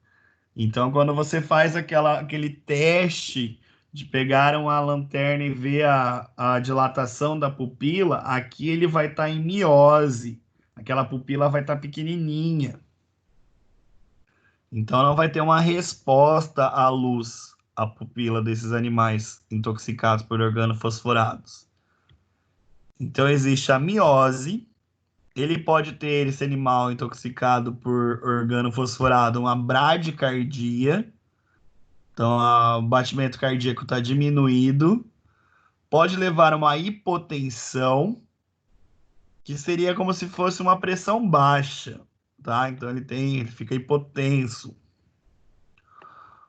Então, quando você faz aquele teste de pegar uma lanterna e ver a dilatação da pupila, aqui ele vai estar em miose. Aquela pupila vai estar pequenininha. Então, não vai ter uma resposta à luz, a pupila desses animais intoxicados por organofosforados. Então, existe a miose. Ele pode ter, esse animal intoxicado por organofosforado, uma bradicardia. Então, o batimento cardíaco está diminuído. Pode levar a uma hipotensão, que seria como se fosse uma pressão baixa, tá? Então, ele fica hipotenso.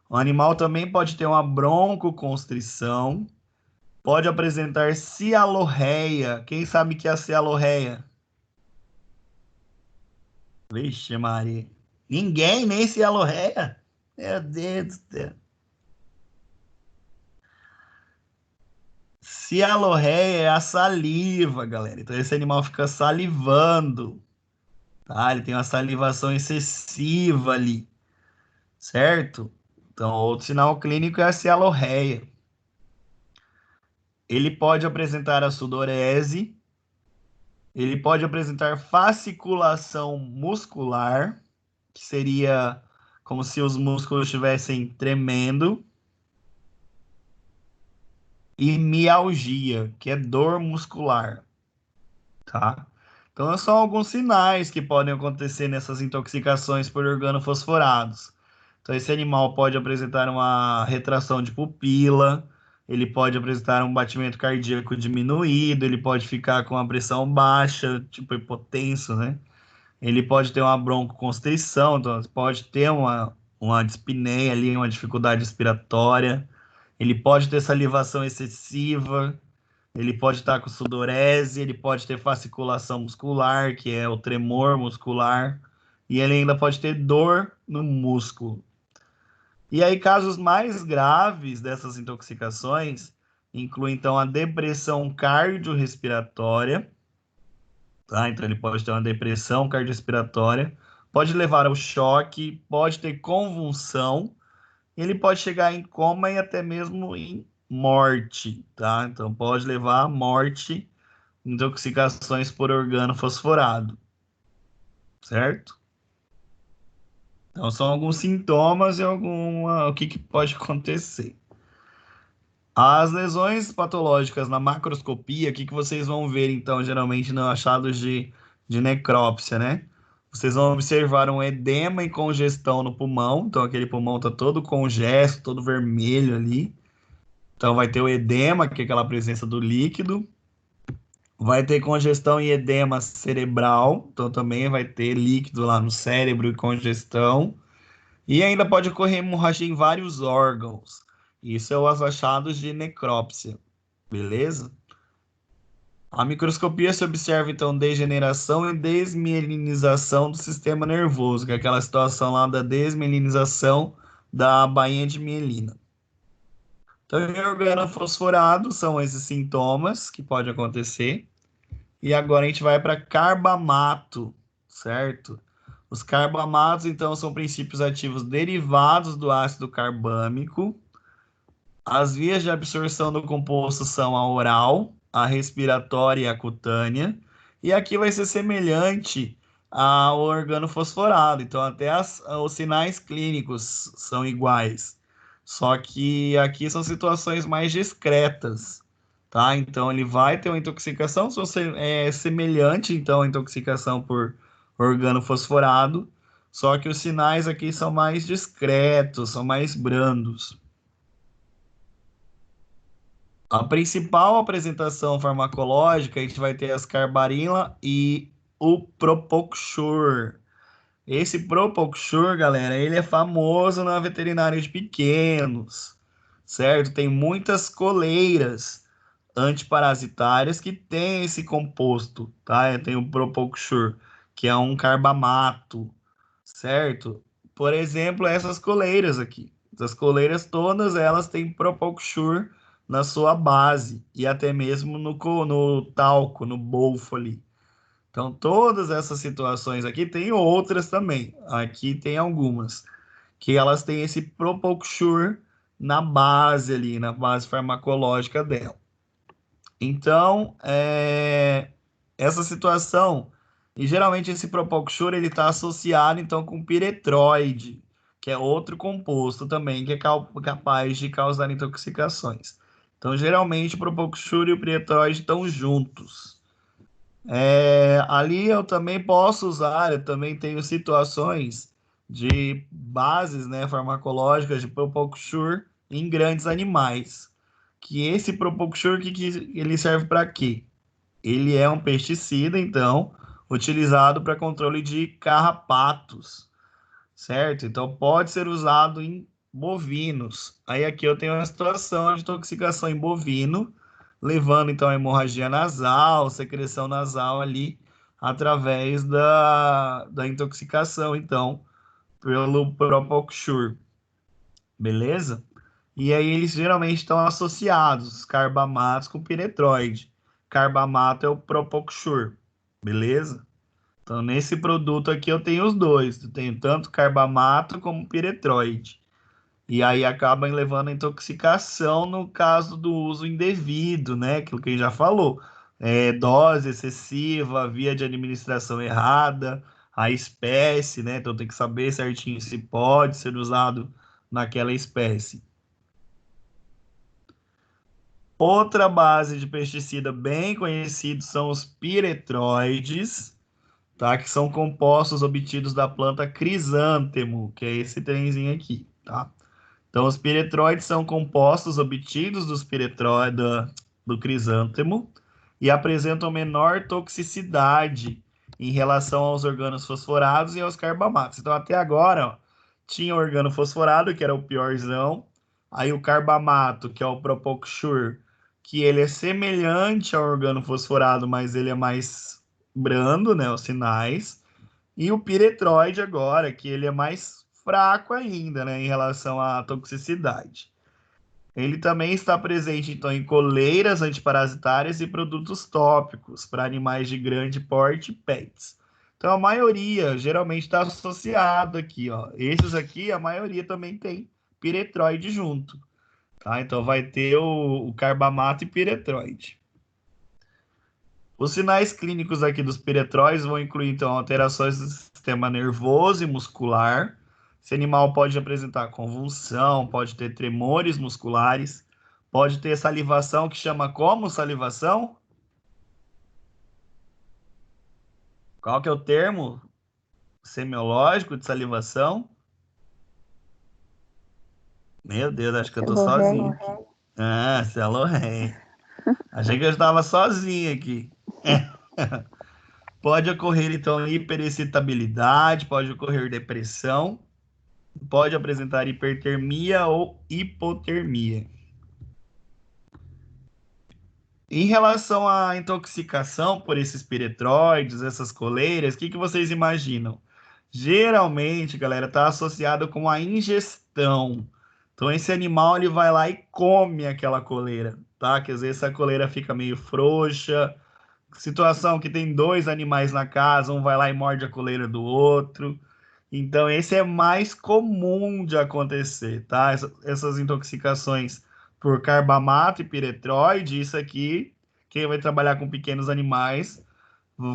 O animal também pode ter uma broncoconstrição, pode apresentar cialorreia. Quem sabe que é a cialorreia? Vixe, Maria. Ninguém, nem cialorreia? Meu Deus do céu. Cialorreia é a saliva, galera. Então esse animal fica salivando, tá? Ele tem uma salivação excessiva ali, certo? Então outro sinal clínico é a cialorreia. Ele pode apresentar a sudorese, ele pode apresentar fasciculação muscular, que seria como se os músculos estivessem tremendo, e mialgia, que é dor muscular, tá? Então, são alguns sinais que podem acontecer nessas intoxicações por organofosforados. Então, esse animal pode apresentar uma retração de pupila, ele pode apresentar um batimento cardíaco diminuído, ele pode ficar com a pressão baixa, tipo hipotenso, né? Ele pode ter uma broncoconstrição, então pode ter uma dispneia ali, uma dificuldade respiratória. Ele pode ter salivação excessiva, ele pode estar com sudorese, ele pode ter fasciculação muscular, que é o tremor muscular, e ele ainda pode ter dor no músculo. E aí, casos mais graves dessas intoxicações incluem, então, a depressão cardiorrespiratória, tá? Então, ele pode ter uma depressão cardiorrespiratória, pode levar ao choque, pode ter convulsão, ele pode chegar em coma e até mesmo em morte, tá? Então pode levar à morte, intoxicações por organofosforado, certo? Então são alguns sintomas e o que pode acontecer. As lesões patológicas na macroscopia, o que vocês vão ver, então, geralmente, no achados de necrópsia, né? Vocês vão observar um edema e congestão no pulmão, então aquele pulmão está todo congesto, todo vermelho ali. Então vai ter o edema, que é aquela presença do líquido. Vai ter congestão e edema cerebral, então também vai ter líquido lá no cérebro e congestão. E ainda pode ocorrer hemorragia em vários órgãos. Isso é os achados de necrópsia, beleza? A microscopia se observa, então, degeneração e desmielinização do sistema nervoso, que é aquela situação lá da desmielinização da bainha de mielina. Então, em organofosforado, são esses sintomas que podem acontecer. E agora a gente vai para carbamato, certo? Os carbamatos, então, são princípios ativos derivados do ácido carbâmico. As vias de absorção do composto são a oral, a respiratória e a cutânea. E aqui vai ser semelhante ao organofosforado. Então, até os sinais clínicos são iguais. Só que aqui são situações mais discretas, tá? Então, ele vai ter uma intoxicação semelhante, então, à intoxicação por organofosforado. Só que os sinais aqui são mais discretos, são mais brandos. A principal apresentação farmacológica, a gente vai ter as carbarila e o Propoxur. Esse Propoxur, galera, ele é famoso na veterinária de pequenos, certo? Tem muitas coleiras antiparasitárias que tem esse composto, tá? Tem o Propoxur, que é um carbamato, certo? Por exemplo, essas coleiras aqui. Essas coleiras todas, elas têm Propoxur na sua base e até mesmo no talco, no bolfo ali. Então, todas essas situações aqui, tem outras também. Aqui tem algumas, que elas têm esse Propoxur na base ali, na base farmacológica dela. Então, essa situação, e geralmente esse Propoxur, ele está associado, então, com piretroide, que é outro composto também, que é capaz de causar intoxicações. Então, geralmente, o Propoxur e o piretroide estão juntos. Ali eu também posso usar, eu também tenho situações de bases, né, farmacológicas de Propoxur em grandes animais. Que esse Propoxur, que ele serve para quê? Ele é um pesticida, então, utilizado para controle de carrapatos, certo? Então, pode ser usado em bovinos. Aí aqui eu tenho uma situação de intoxicação em bovino, levando então a hemorragia nasal, secreção nasal ali, através da intoxicação, então, pelo Propoxur, beleza? E aí eles geralmente estão associados, os carbamatos com piretroide. Carbamato é o Propoxur, beleza? Então, nesse produto aqui eu tenho os dois. Eu tenho tanto carbamato como piretroide. E aí acaba levando a intoxicação no caso do uso indevido, né? Aquilo que a gente já falou. Dose excessiva, via de administração errada, a espécie, né? Então tem que saber certinho se pode ser usado naquela espécie. Outra base de pesticida bem conhecida são os piretroides, tá? Que são compostos obtidos da planta crisântemo, que é esse trenzinho aqui, tá? Então, os piretroides são compostos obtidos do crisântemo e apresentam menor toxicidade em relação aos organos fosforados e aos carbamatos. Então, até agora, ó, tinha o organo fosforado, que era o piorzão, aí o carbamato, que é o Propoxur, que ele é semelhante ao organo fosforado, mas ele é mais brando, né, os sinais, e o piretroide agora, que ele é mais fraco ainda, né, em relação à toxicidade. Ele também está presente, então, em coleiras antiparasitárias e produtos tópicos para animais de grande porte e pets. Então, a maioria geralmente está associado aqui, ó. Esses aqui, a maioria também tem piretroide junto, tá? Então, vai ter o carbamato e piretroide. Os sinais clínicos aqui dos piretróides vão incluir, então, alterações do sistema nervoso e muscular. Esse animal pode apresentar convulsão, pode ter tremores musculares, Pode ter salivação que chama como salivação? Qual que é o termo semiológico de salivação? Meu Deus, acho que eu tô sozinho aqui. Ah, celorreia. Achei que eu estava sozinho aqui. Pode ocorrer, então, hiperexcitabilidade, pode ocorrer depressão, pode apresentar hipertermia ou hipotermia. Em relação à intoxicação por esses piretroides, essas coleiras, o que vocês imaginam? Geralmente, galera, está associado com a ingestão. Então, esse animal ele vai lá e come aquela coleira, tá? Que às vezes essa coleira fica meio frouxa. Situação que tem dois animais na casa, um vai lá e morde a coleira do outro. Então, esse é mais comum de acontecer, tá? Essas intoxicações por carbamato e piretroide, isso aqui, quem vai trabalhar com pequenos animais,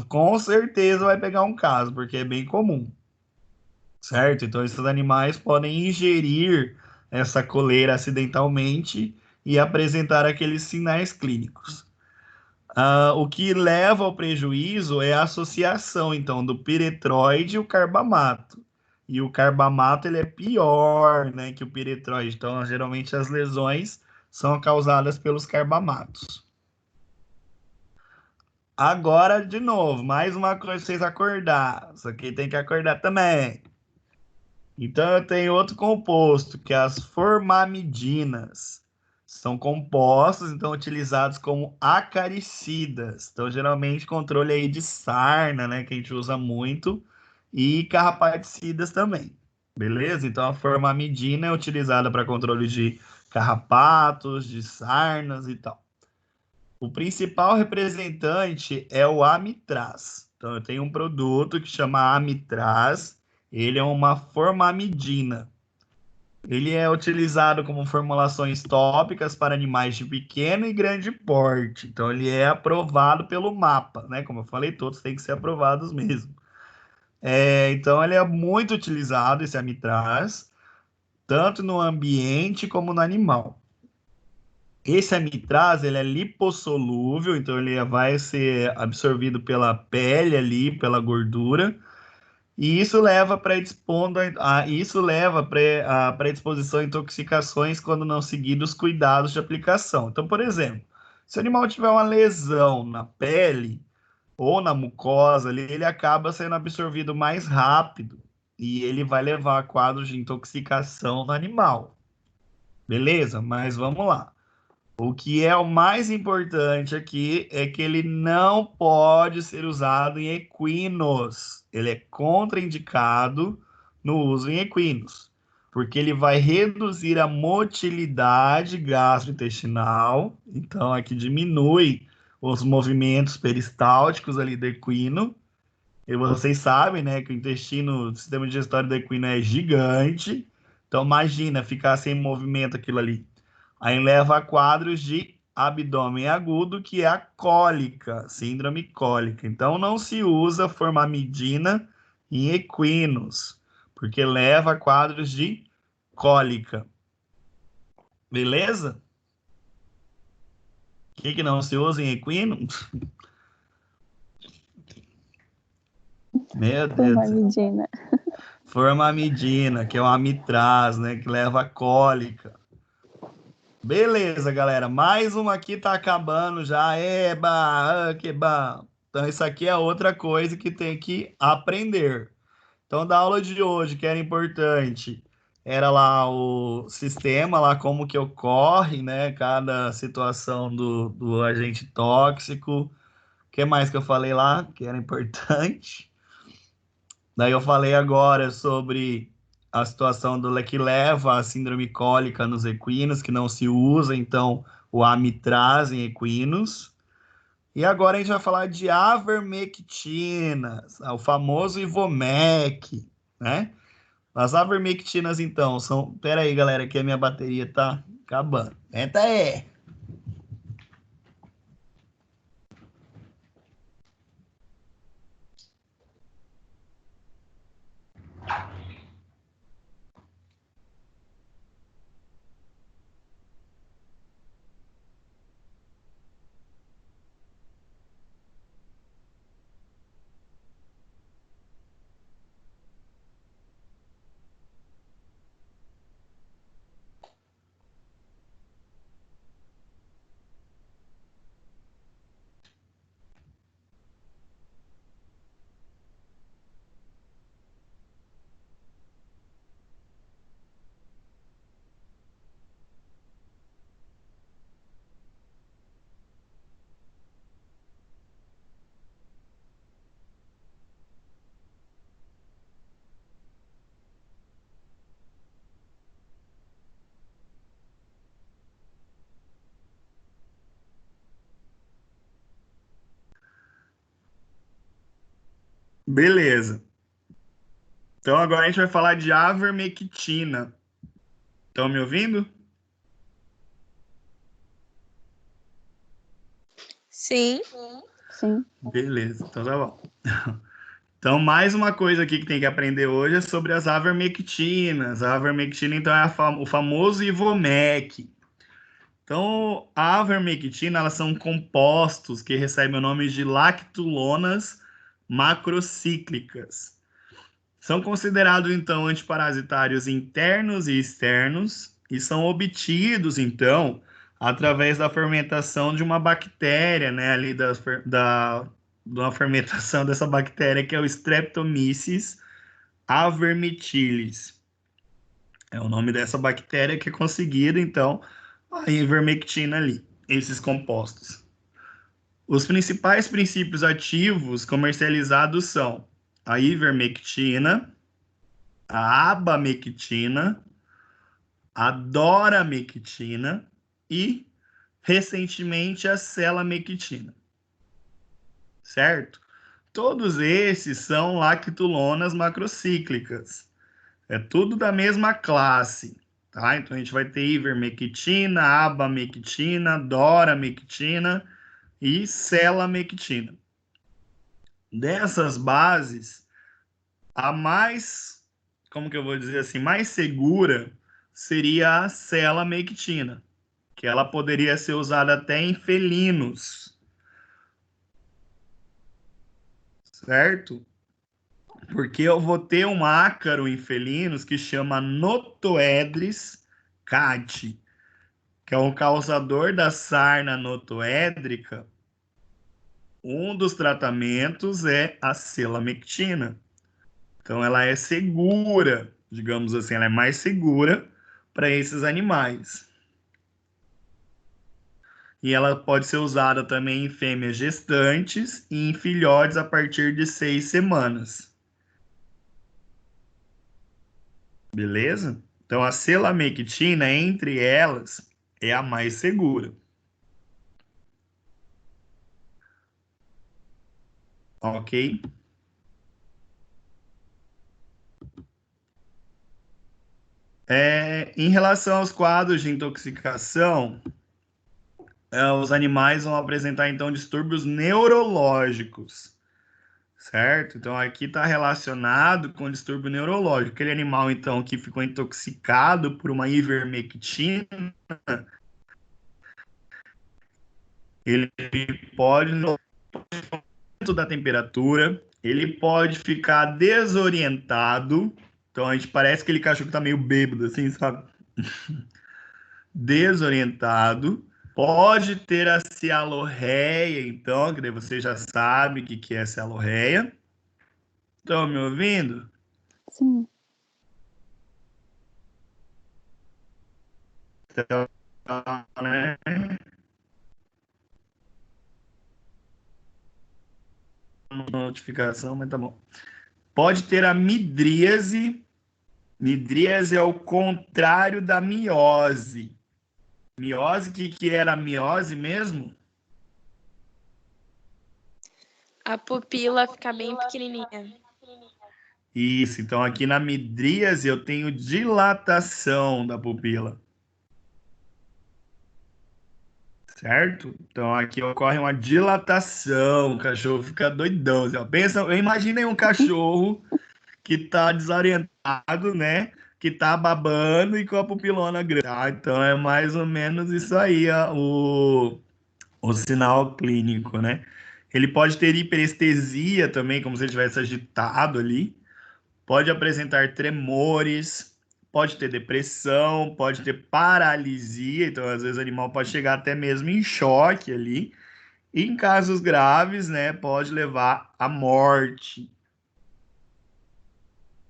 com certeza vai pegar um caso, porque é bem comum, certo? Então, esses animais podem ingerir essa coleira acidentalmente e apresentar aqueles sinais clínicos. O que leva ao prejuízo é a associação, então, do piretroide e o carbamato. E o carbamato ele é pior, né, que o piretroide. Então, geralmente as lesões são causadas pelos carbamatos. Agora, de novo, mais uma coisa pra vocês acordar. Isso aqui tem que acordar também. Então, eu tenho outro composto, que é as formamidinas. São compostos, então, utilizados como acaricidas. Então, geralmente, controle aí de sarna, né, que a gente usa muito, e carrapaticidas também. Beleza? Então, a formamidina é utilizada para controle de carrapatos, de sarnas e tal. O principal representante é o Amitraz. Então, eu tenho um produto que chama Amitraz. Ele é uma formamidina. Ele é utilizado como formulações tópicas para animais de pequeno e grande porte. Então, ele é aprovado pelo MAPA, né? Como eu falei, todos têm que ser aprovados mesmo. Então, ele é muito utilizado, esse Amitraz, tanto no ambiente como no animal. Esse amitraz, ele é lipossolúvel, então ele vai ser absorvido pela pele ali, pela gordura, e isso leva a predisposição a intoxicações quando não seguidos cuidados de aplicação. Então, por exemplo, se o animal tiver uma lesão na pele ou na mucosa ali, ele acaba sendo absorvido mais rápido e ele vai levar a quadros de intoxicação no animal. Beleza? Mas vamos lá. O que é o mais importante aqui é que ele não pode ser usado em equinos. Ele é contraindicado no uso em equinos, porque ele vai reduzir a motilidade gastrointestinal. Então, aqui diminui os movimentos peristálticos ali do equino. E vocês sabem, né, que o sistema digestório do equino é gigante. Então, imagina ficar sem movimento aquilo ali. Aí leva a quadros de abdômen agudo, que é a cólica, síndrome cólica. Então, não se usa formamidina em equinos, porque leva a quadros de cólica. Beleza? O que não se usa em equinos? Meu Deus. Formamidina. Formamidina, que é o amitraz, né, que leva a cólica. Beleza, galera. Mais uma aqui tá acabando já. Eba, que bom. Então, isso aqui é outra coisa que tem que aprender. Então, da aula de hoje, que era importante, era lá o sistema, lá como que ocorre, né? Cada situação do agente tóxico. O que mais que eu falei lá que era importante? Daí eu falei agora sobre a situação do que leva à síndrome cólica nos equinos, que não se usa, então, o amitraz em equinos. E agora a gente vai falar de avermectinas, o famoso Ivomec, né? As avermectinas, então, são... Pera aí, galera, que a minha bateria tá acabando. Eita, é! Beleza. Então agora a gente vai falar de avermectina. Estão me ouvindo? Sim. Sim. Beleza, então tá bom. Então, mais uma coisa aqui que tem que aprender hoje é sobre as avermectinas. A avermectina, então, é o famoso Ivomec. Então, a avermectina, elas são compostos que recebem o nome de lactulonas macrocíclicas. São considerados, então, antiparasitários internos e externos e são obtidos, então, através da fermentação de uma bactéria, né, ali de uma fermentação dessa bactéria que é o Streptomyces avermitilis. É o nome dessa bactéria que é conseguida, então, a ivermectina ali, esses compostos. Os principais princípios ativos comercializados são a ivermectina, a abamectina, a doramectina e, recentemente, a selamectina. Certo? Todos esses são lactulonas macrocíclicas. É tudo da mesma classe, tá? Então a gente vai ter ivermectina, abamectina, doramectina e selamectina. Dessas bases, a mais, como que eu vou dizer assim, mais segura seria a selamectina, que ela poderia ser usada até em felinos, certo? Porque eu vou ter um ácaro em felinos que chama Notoedris cati, que é um causador da sarna notoédrica. Um dos tratamentos é a selamectina. Então, ela é segura, digamos assim, ela é mais segura para esses animais. E ela pode ser usada também em fêmeas gestantes e em filhotes a partir de 6 semanas. Beleza? Então, a selamectina, entre elas, é a mais segura. Ok? Em relação aos quadros de intoxicação, os animais vão apresentar, então, distúrbios neurológicos, certo? Então, aqui está relacionado com distúrbio neurológico. Aquele animal, então, que ficou intoxicado por uma ivermectina, ele pode, no aumento da temperatura, ele pode ficar desorientado. Então, a gente parece aquele cachorro que está meio bêbado, assim, sabe? Desorientado. Pode ter a cialorreia, então, que daí você já sabe o que é cialorreia. Estão me ouvindo? Sim. Então, né? Notificação, mas tá bom. Pode ter a midríase. Midríase é o contrário da miose. Miose, que era a miose mesmo? A pupila fica bem pequenininha. Isso, então aqui na midríase eu tenho dilatação da pupila. Certo? Então aqui ocorre uma dilatação, o cachorro fica doidão. Assim, ó. Pensa, imaginei um cachorro que tá desorientado, né? Que tá babando e com a pupilona grande. Tá? Então é mais ou menos isso aí, ó, o sinal clínico, né? Ele pode ter hiperestesia também, como se ele tivesse agitado ali. Pode apresentar tremores, pode ter depressão, pode ter paralisia, então às vezes o animal pode chegar até mesmo em choque ali. E em casos graves, né, pode levar à morte.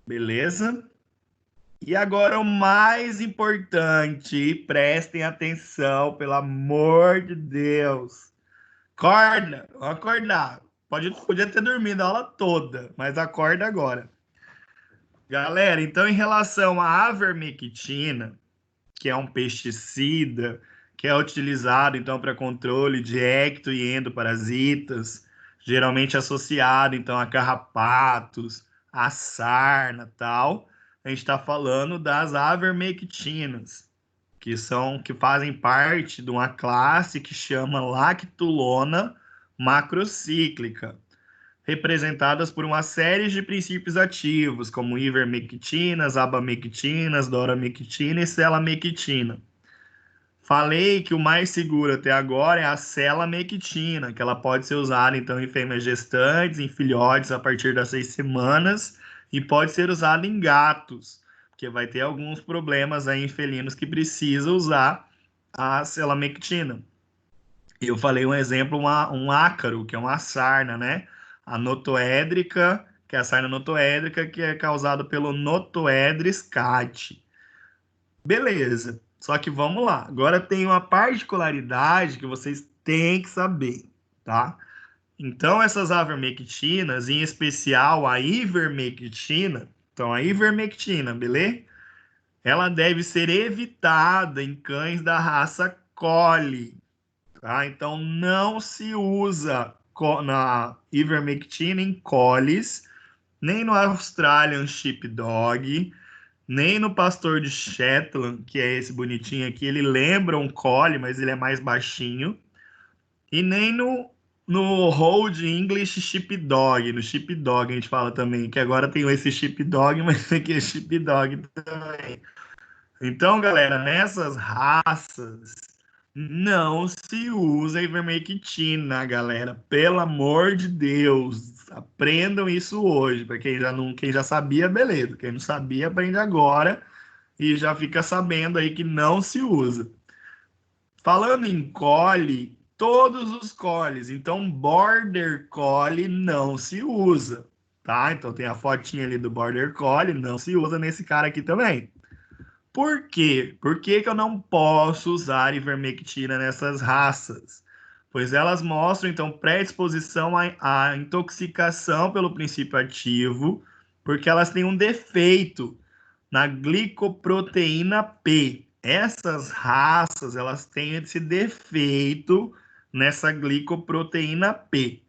Beleza? E agora o mais importante, prestem atenção, pelo amor de Deus. Acorda, vamos acordar. Podia ter dormido a aula toda, mas acorda agora. Galera, então em relação à avermectina, que é um pesticida que é utilizado então para controle de ecto e endoparasitas, geralmente associado, então, a carrapatos, a sarna, tal. A gente está falando das avermectinas, que fazem parte de uma classe que chama lactulona macrocíclica, representadas por uma série de princípios ativos, como ivermectinas, abamectinas, doramectina e selamectina. Falei que o mais seguro até agora é a selamectina, que ela pode ser usada então em fêmeas gestantes, em filhotes a partir das 6 semanas e pode ser usada em gatos, porque vai ter alguns problemas aí em felinos que precisa usar a selamectina. Eu falei um exemplo, um ácaro, que é uma sarna, né? A notoédrica, que é a sarna notoédrica, que é causada pelo Notoedris cati. Beleza. Só que vamos lá. Agora tem uma particularidade que vocês têm que saber, tá? Então, essas avermectinas, em especial a ivermectina, então a ivermectina, beleza? Ela deve ser evitada em cães da raça Collie, tá? Então, não se usa na ivermectina em Collies, nem no Australian Sheepdog, nem no pastor de Shetland, que é esse bonitinho aqui, ele lembra um collie, mas ele é mais baixinho, e nem no Old English Sheepdog, no Sheepdog a gente fala também, que agora tem esse Sheepdog, mas esse aqui é Sheepdog também. Então, galera, nessas raças não se usa ivermectina, galera. Pelo amor de Deus, aprendam isso hoje. Para quem já sabia, beleza. Quem não sabia, aprende agora e já fica sabendo aí que não se usa. Falando em collie, todos os collies, então border collie não se usa, tá? Então tem a fotinha ali do border collie, não se usa nesse cara aqui também. Por quê? Por que que eu não posso usar ivermectina nessas raças? Pois elas mostram, então, predisposição à intoxicação pelo princípio ativo, porque elas têm um defeito na glicoproteína P. Essas raças, elas têm esse defeito nessa glicoproteína P.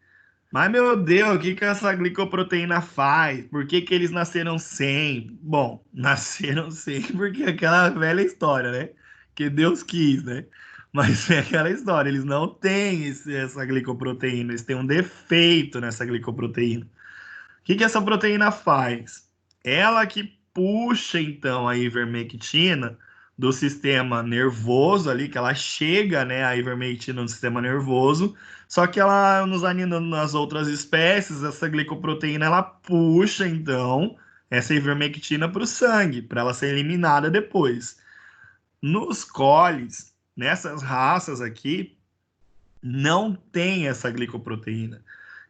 Mas, meu Deus, o que que essa glicoproteína faz? Por que que eles nasceram sem? Bom, nasceram sem porque é aquela velha história, né? Que Deus quis, né? Mas é aquela história, eles não têm essa glicoproteína, eles têm um defeito nessa glicoproteína. O que que essa proteína faz? Ela que puxa, então, a ivermectina do sistema nervoso ali, que ela chega, né, a ivermectina no sistema nervoso, só que ela, nas outras espécies, essa glicoproteína, ela puxa, então, essa ivermectina para o sangue, para ela ser eliminada depois. Nos collies, nessas raças aqui, não tem essa glicoproteína.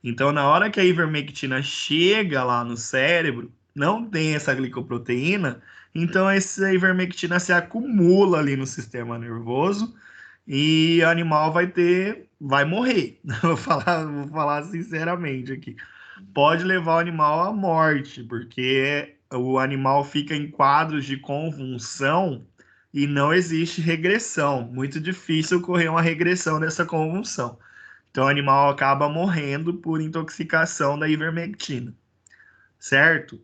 Então, na hora que a ivermectina chega lá no cérebro, não tem essa glicoproteína, então essa ivermectina se acumula ali no sistema nervoso e o animal vai morrer. Vou falar sinceramente aqui. Pode levar o animal à morte, porque o animal fica em quadros de convulsão e não existe regressão. Muito difícil ocorrer uma regressão dessa convulsão. Então, o animal acaba morrendo por intoxicação da ivermectina, certo?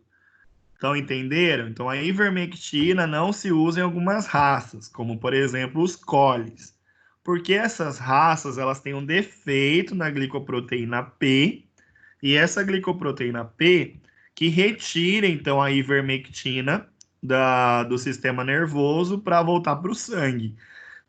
Então, entenderam? Então, a ivermectina não se usa em algumas raças, como, por exemplo, os collies. Porque essas raças, elas têm um defeito na glicoproteína P, e essa glicoproteína P que retira, então, a ivermectina do sistema nervoso para voltar para o sangue.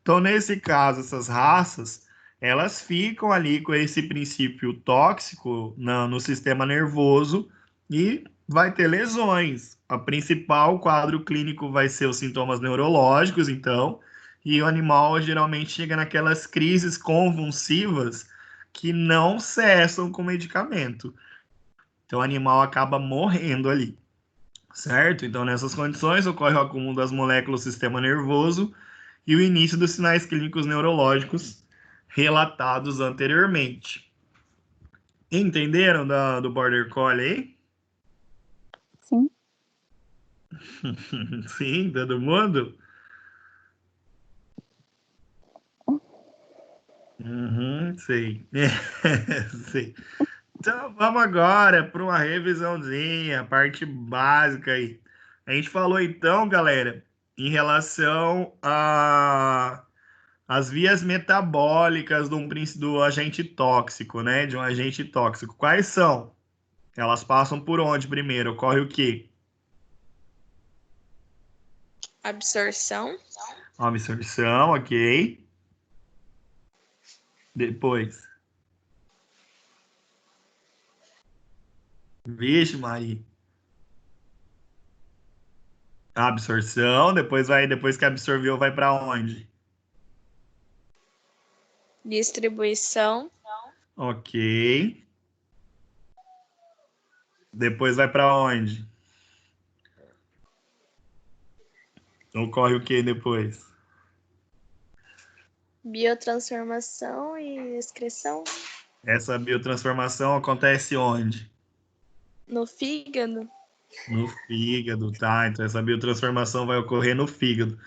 Então, nesse caso, essas raças, elas ficam ali com esse princípio tóxico no sistema nervoso e vai ter lesões. A principal quadro clínico vai ser os sintomas neurológicos, então, e o animal geralmente chega naquelas crises convulsivas que não cessam com medicamento. Então, o animal acaba morrendo ali, certo? Então, nessas condições, ocorre o acúmulo das moléculas do sistema nervoso e o início dos sinais clínicos neurológicos relatados anteriormente. Entenderam do Border Collie aí? Sim. Sim, todo mundo? Uhum, sei. Sei. Então, vamos agora para uma revisãozinha, parte básica aí. A gente falou então, galera, em relação às vias metabólicas do agente tóxico, né? De um agente tóxico. Quais são? Elas passam por onde primeiro? Ocorre o quê? Absorção, Absorção, ok. Depois. Vixe, Maria. Absorção, depois que absorveu, vai para onde? distribuição, Ok. Depois vai para onde? Ocorre o que depois? biotransformação e excreção Essa biotransformação acontece onde? no fígado, No fígado, tá? Então essa biotransformação vai ocorrer no fígado.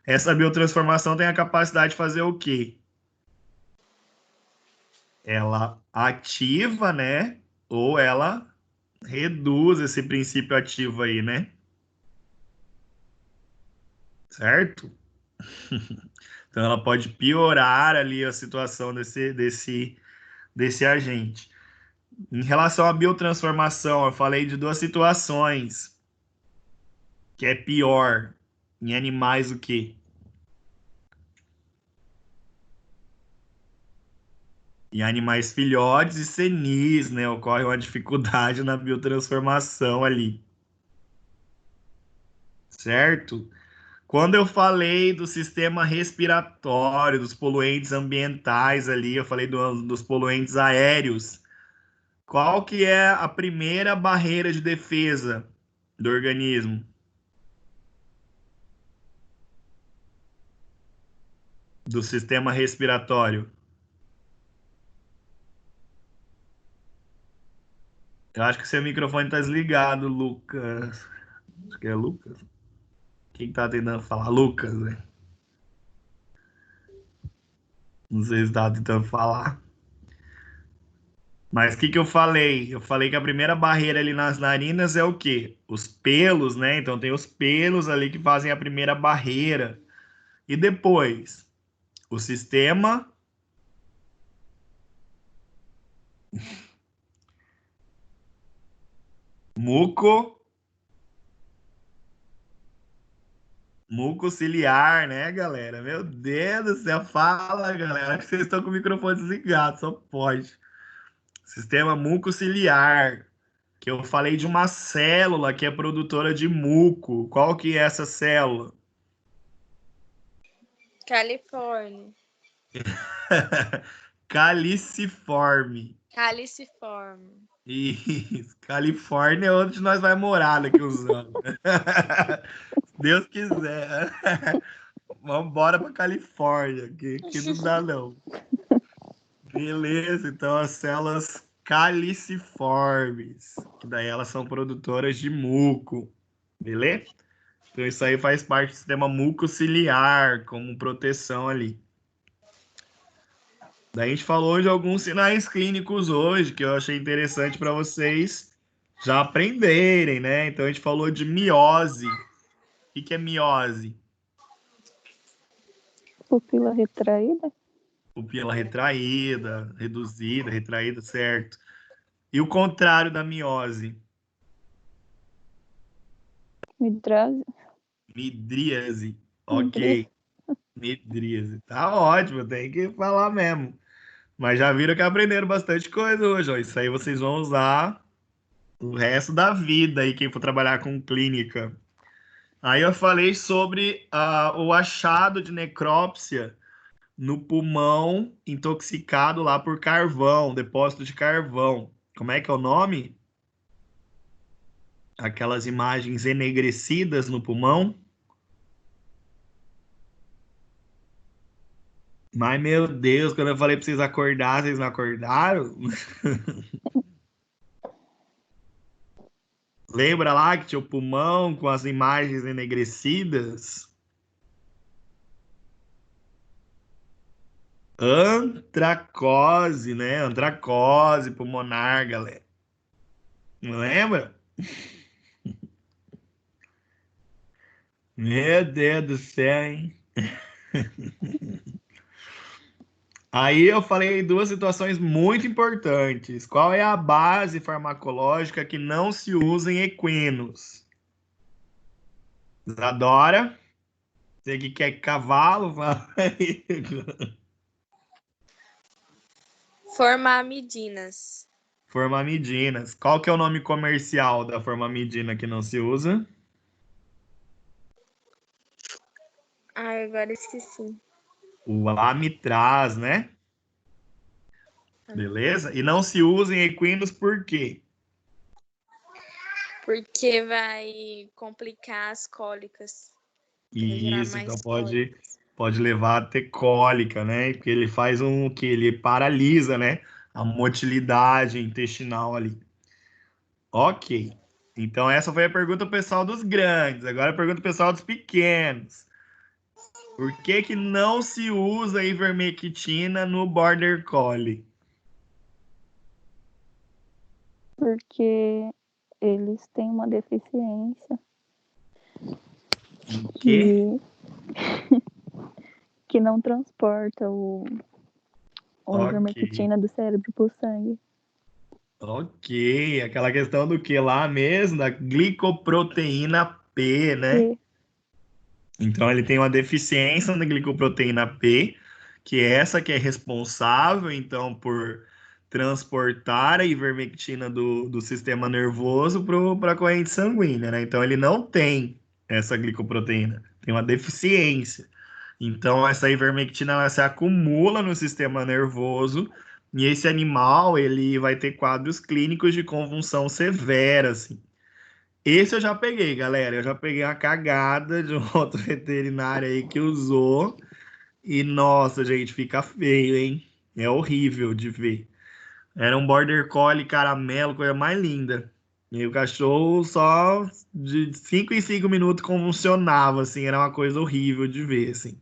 Essa biotransformação tem a capacidade de fazer o quê? Ela ativa, né? Ou ela reduz esse princípio ativo aí, né? Certo? Então ela pode piorar ali a situação desse agente. Em relação à biotransformação, eu falei de duas situações que é pior em animais o quê? Em animais filhotes e senis, né? Ocorre uma dificuldade na biotransformação ali, certo? Quando eu falei do sistema respiratório, dos poluentes ambientais ali, eu falei dos poluentes aéreos. Qual que é a primeira barreira de defesa do organismo? Do sistema respiratório? Eu acho que seu microfone tá desligado, Lucas. Acho que é Lucas. Quem tá tentando falar? Lucas, né? Não sei se tá tentando falar. Mas o que que eu falei? Eu falei que a primeira barreira ali nas narinas é o quê? Os pelos, né? Então tem os pelos ali que fazem a primeira barreira. E depois, o sistema muco, mucociliar, né, galera? Meu Deus do céu, fala, galera. Acho que vocês estão com o microfone desligado, só pode. Sistema mucociliar, que eu falei de uma célula que é produtora de muco. Qual que é essa célula? Califórnia, Caliciforme. caliciforme. Isso, Califórnia é onde nós vai morar daqui uns anos. Se Deus quiser. Vamos embora para Califórnia, que não dá não. Beleza, então as células caliciformes, que daí elas são produtoras de muco, beleza? Então isso aí faz parte do sistema mucociliar, como proteção ali. Daí a gente falou de alguns sinais clínicos hoje, que eu achei interessante para vocês já aprenderem, né? Então a gente falou de miose. O que é miose? Pupila retraída, Pupila retraída, reduzida, retraída, certo. E o contrário da miose? midrase, Midríase. midria, Ok, midríase. Tá ótimo, tem que falar mesmo. Mas já viram que aprenderam bastante coisa hoje, ó. Isso aí vocês vão usar o resto da vida aí, quem for trabalhar com clínica. Aí eu falei sobre o achado de necrópsia no pulmão intoxicado lá por carvão, depósito de carvão. Como é que é o nome? Aquelas imagens enegrecidas no pulmão. Mas, meu Deus, quando eu falei para vocês acordar, vocês não acordaram? Lembra lá que tinha o pulmão com as imagens enegrecidas? Antracose, né? Antracose pulmonar, galera. Não lembra? Meu Deus do céu, hein? Aí eu falei duas situações muito importantes. Qual é a base farmacológica que não se usa em equinos? Isadora? Você que quer cavalo? Fala aí. Formamidinas. Formamidinas. Qual que é o nome comercial da formamidina que não se usa? Ai, agora esqueci. O Amitraz, né? Beleza? E não se usa em equinos por quê? Porque vai complicar as cólicas. Vai gerar Isso, então mais pode levar a ter cólica, né? Porque ele faz um que ele paralisa, né? A motilidade intestinal ali. Ok. Então essa foi a pergunta pessoal dos grandes. Agora a pergunta pessoal dos pequenos. Por que que não se usa ivermectina no Border Collie? Porque eles têm uma deficiência Em quê? que não transporta o Ok. ivermectina do cérebro para o sangue. Ok. Aquela questão do que lá mesmo? Da glicoproteína P, né? E Então ele tem uma deficiência na glicoproteína P, que é essa que é responsável, então, por transportar a ivermectina do sistema nervoso para a corrente sanguínea, né? Então ele não tem essa glicoproteína, tem uma deficiência. Então essa ivermectina ela se acumula no sistema nervoso e esse animal ele vai ter quadros clínicos de convulsão severa, assim. Esse eu já peguei, galera. Eu já peguei uma cagada de um outro veterinário aí que usou. E, nossa, gente, fica feio, hein? É horrível de ver. Era um Border Collie caramelo, coisa mais linda. E o cachorro só de 5 em 5 minutos convulsionava, assim. Era uma coisa horrível de ver, assim.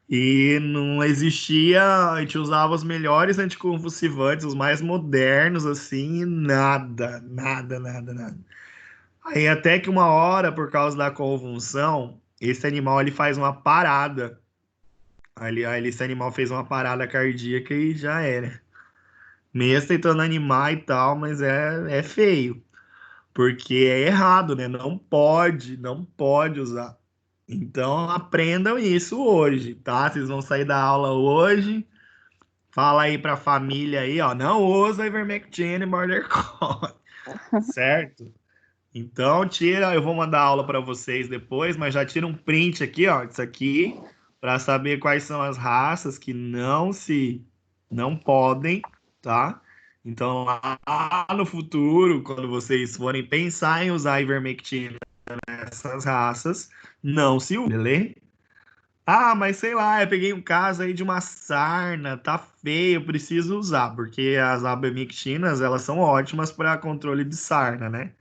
E não existia... A gente usava os melhores anticonvulsivantes, os mais modernos, assim. E nada, nada, nada, nada. Aí até que uma hora, por causa da convulsão, esse animal ele faz uma parada. Aí esse animal fez uma parada cardíaca e já era. Mesmo tentando animar e tal, mas é feio. Porque é errado, né? Não pode usar. Então aprendam isso hoje, tá? Vocês vão sair da aula hoje. Fala aí pra família aí, ó. Não usa ivermectina e border collie, certo? Então, tira, eu vou mandar aula para vocês depois, mas já tira um print aqui, ó, disso aqui, para saber quais são as raças que não podem, tá? Então, lá no futuro, quando vocês forem pensar em usar ivermectina nessas raças, não se use, beleza? Ah, mas sei lá, eu peguei um caso aí de uma sarna, tá feio, eu preciso usar, porque as abemectinas, elas são ótimas para controle de sarna, né?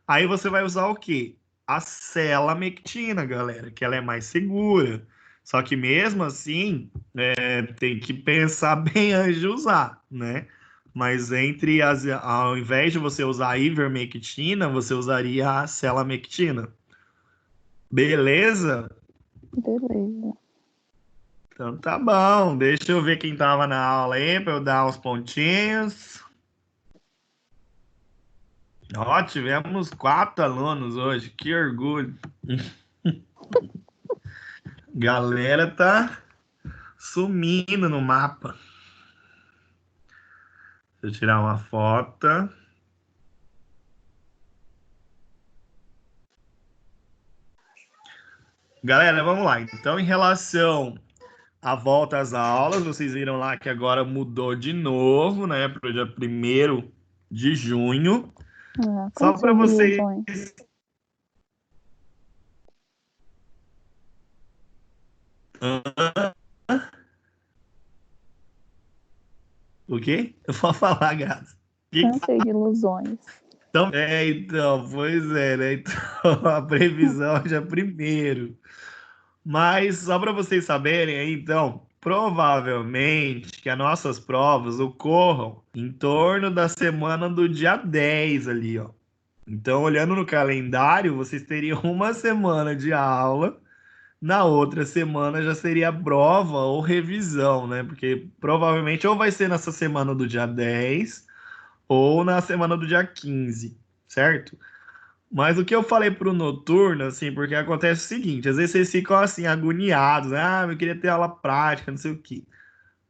Aí você vai usar o quê? A selamectina, galera, que ela é mais segura. Só que mesmo assim, tem que pensar bem antes de usar, né? Mas ao invés de você usar a ivermectina, você usaria a selamectina. Beleza? beleza. Então tá bom. Deixa eu ver quem tava na aula aí para eu dar uns pontinhos. Ó, tivemos 4 alunos hoje. Que orgulho. Galera tá sumindo no mapa. Deixa eu tirar uma foto. Galera, vamos lá. Então, em relação à volta às aulas, vocês viram lá que agora mudou de novo, né, para o dia 1º de junho. Ah, Só quais para são as vocês. ilusões? O quê? Eu vou falar, Graça. Cansei de ilusões. Então, pois é, né? Então, a previsão é já 1º. Mas só para vocês saberem aí, então, provavelmente que as nossas provas ocorram em torno da semana do dia 10 ali, ó. Então, olhando no calendário, vocês teriam uma semana de aula, na outra semana já seria prova ou revisão, né? Porque provavelmente ou vai ser nessa semana do dia 10 ou na semana do dia 15, certo? Mas o que eu falei pro noturno, assim, porque acontece o seguinte, às vezes vocês ficam assim, agoniados, né? Ah, eu queria ter aula prática, não sei o quê.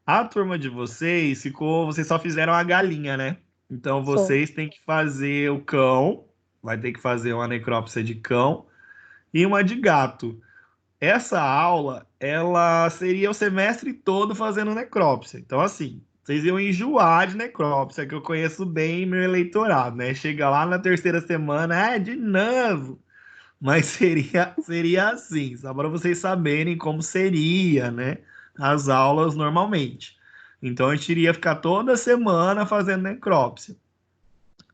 A turma de vocês ficou, vocês só fizeram a galinha, né? Então Só. vocês têm que fazer o cão, vai ter que fazer uma necrópsia de cão e uma de gato. Essa aula, ela seria o semestre todo fazendo necrópsia. Então, assim, vocês iam enjoar de necrópsia, que eu conheço bem meu eleitorado, né? Chega lá na terceira semana, de novo. Mas seria assim, só para vocês saberem como seria, né? As aulas normalmente. Então, a gente iria ficar toda semana fazendo necrópsia.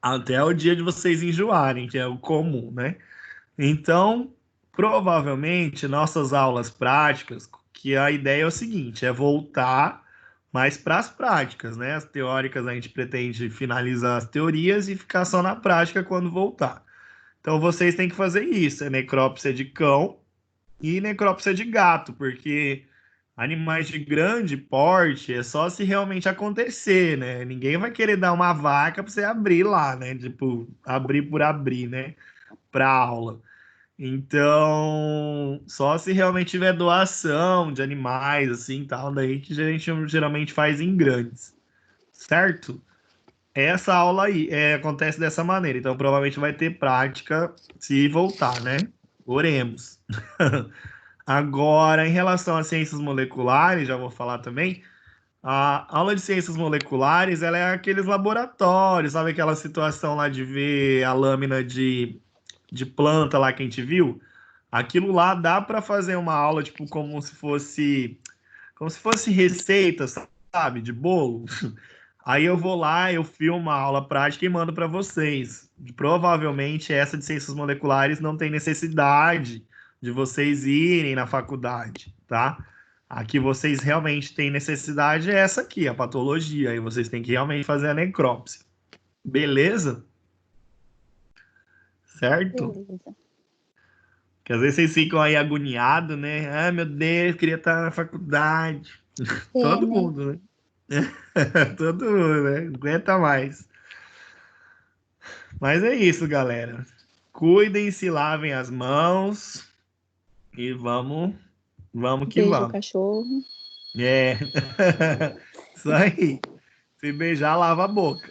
Até o dia de vocês enjoarem, que é o comum, né? Então, provavelmente, nossas aulas práticas, que a ideia é o seguinte, é voltar mais para as práticas, né? As teóricas a gente pretende finalizar as teorias e ficar só na prática quando voltar. Então, vocês têm que fazer isso, é necrópsia de cão e necrópsia de gato, porque animais de grande porte é só se realmente acontecer, né? Ninguém vai querer dar uma vaca para você abrir lá, né? Tipo, abrir por abrir, né? Para aula. Então, só se realmente tiver doação de animais, assim, tal, daí que a gente geralmente faz em grandes, certo? Essa aula aí acontece dessa maneira, então provavelmente vai ter prática se voltar, né? Oremos. Agora, em relação às ciências moleculares, já vou falar também, a aula de ciências moleculares, ela é aqueles laboratórios, sabe aquela situação lá de ver a lâmina de planta lá que a gente viu? Aquilo lá dá para fazer uma aula, tipo, como se fosse receita, sabe, de bolo. Aí eu vou lá, eu filmo a aula prática e mando para vocês. Provavelmente essa de ciências moleculares não tem necessidade de vocês irem na faculdade, tá? A que vocês realmente têm necessidade é essa aqui, a patologia. Aí vocês têm que realmente fazer a necrópsia. Beleza? Certo? Beleza. Porque às vezes vocês ficam aí agoniados, né? Ah, meu Deus, queria estar na faculdade. É, Todo né? mundo, né? Todo mundo, né? Não aguenta mais. Mas é isso, galera. Cuidem, se lavem as mãos e vamos que Beijo o vamos. cachorro. É. Isso aí. Se beijar, lava a boca.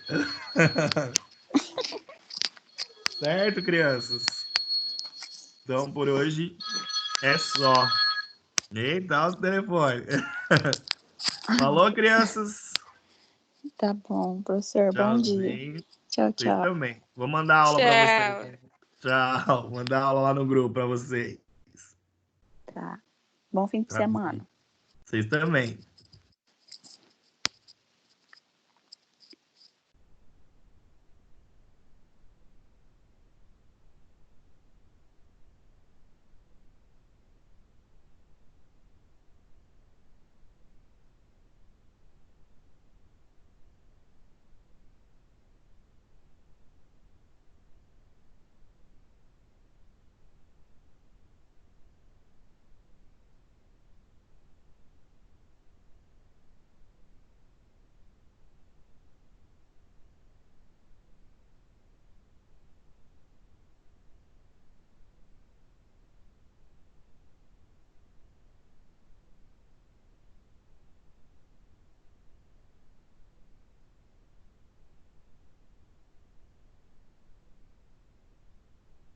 Certo, crianças? Então, por hoje é só. Eita, os telefones. Falou, crianças. Tá bom, professor. Bom dia. Tchauzinho. Tchau, Vocês tchau. também. Vou mandar aula para vocês. Tchau. Tchau. Vou mandar aula lá no grupo para vocês. Tá. Bom fim de Tá. semana. Vocês também.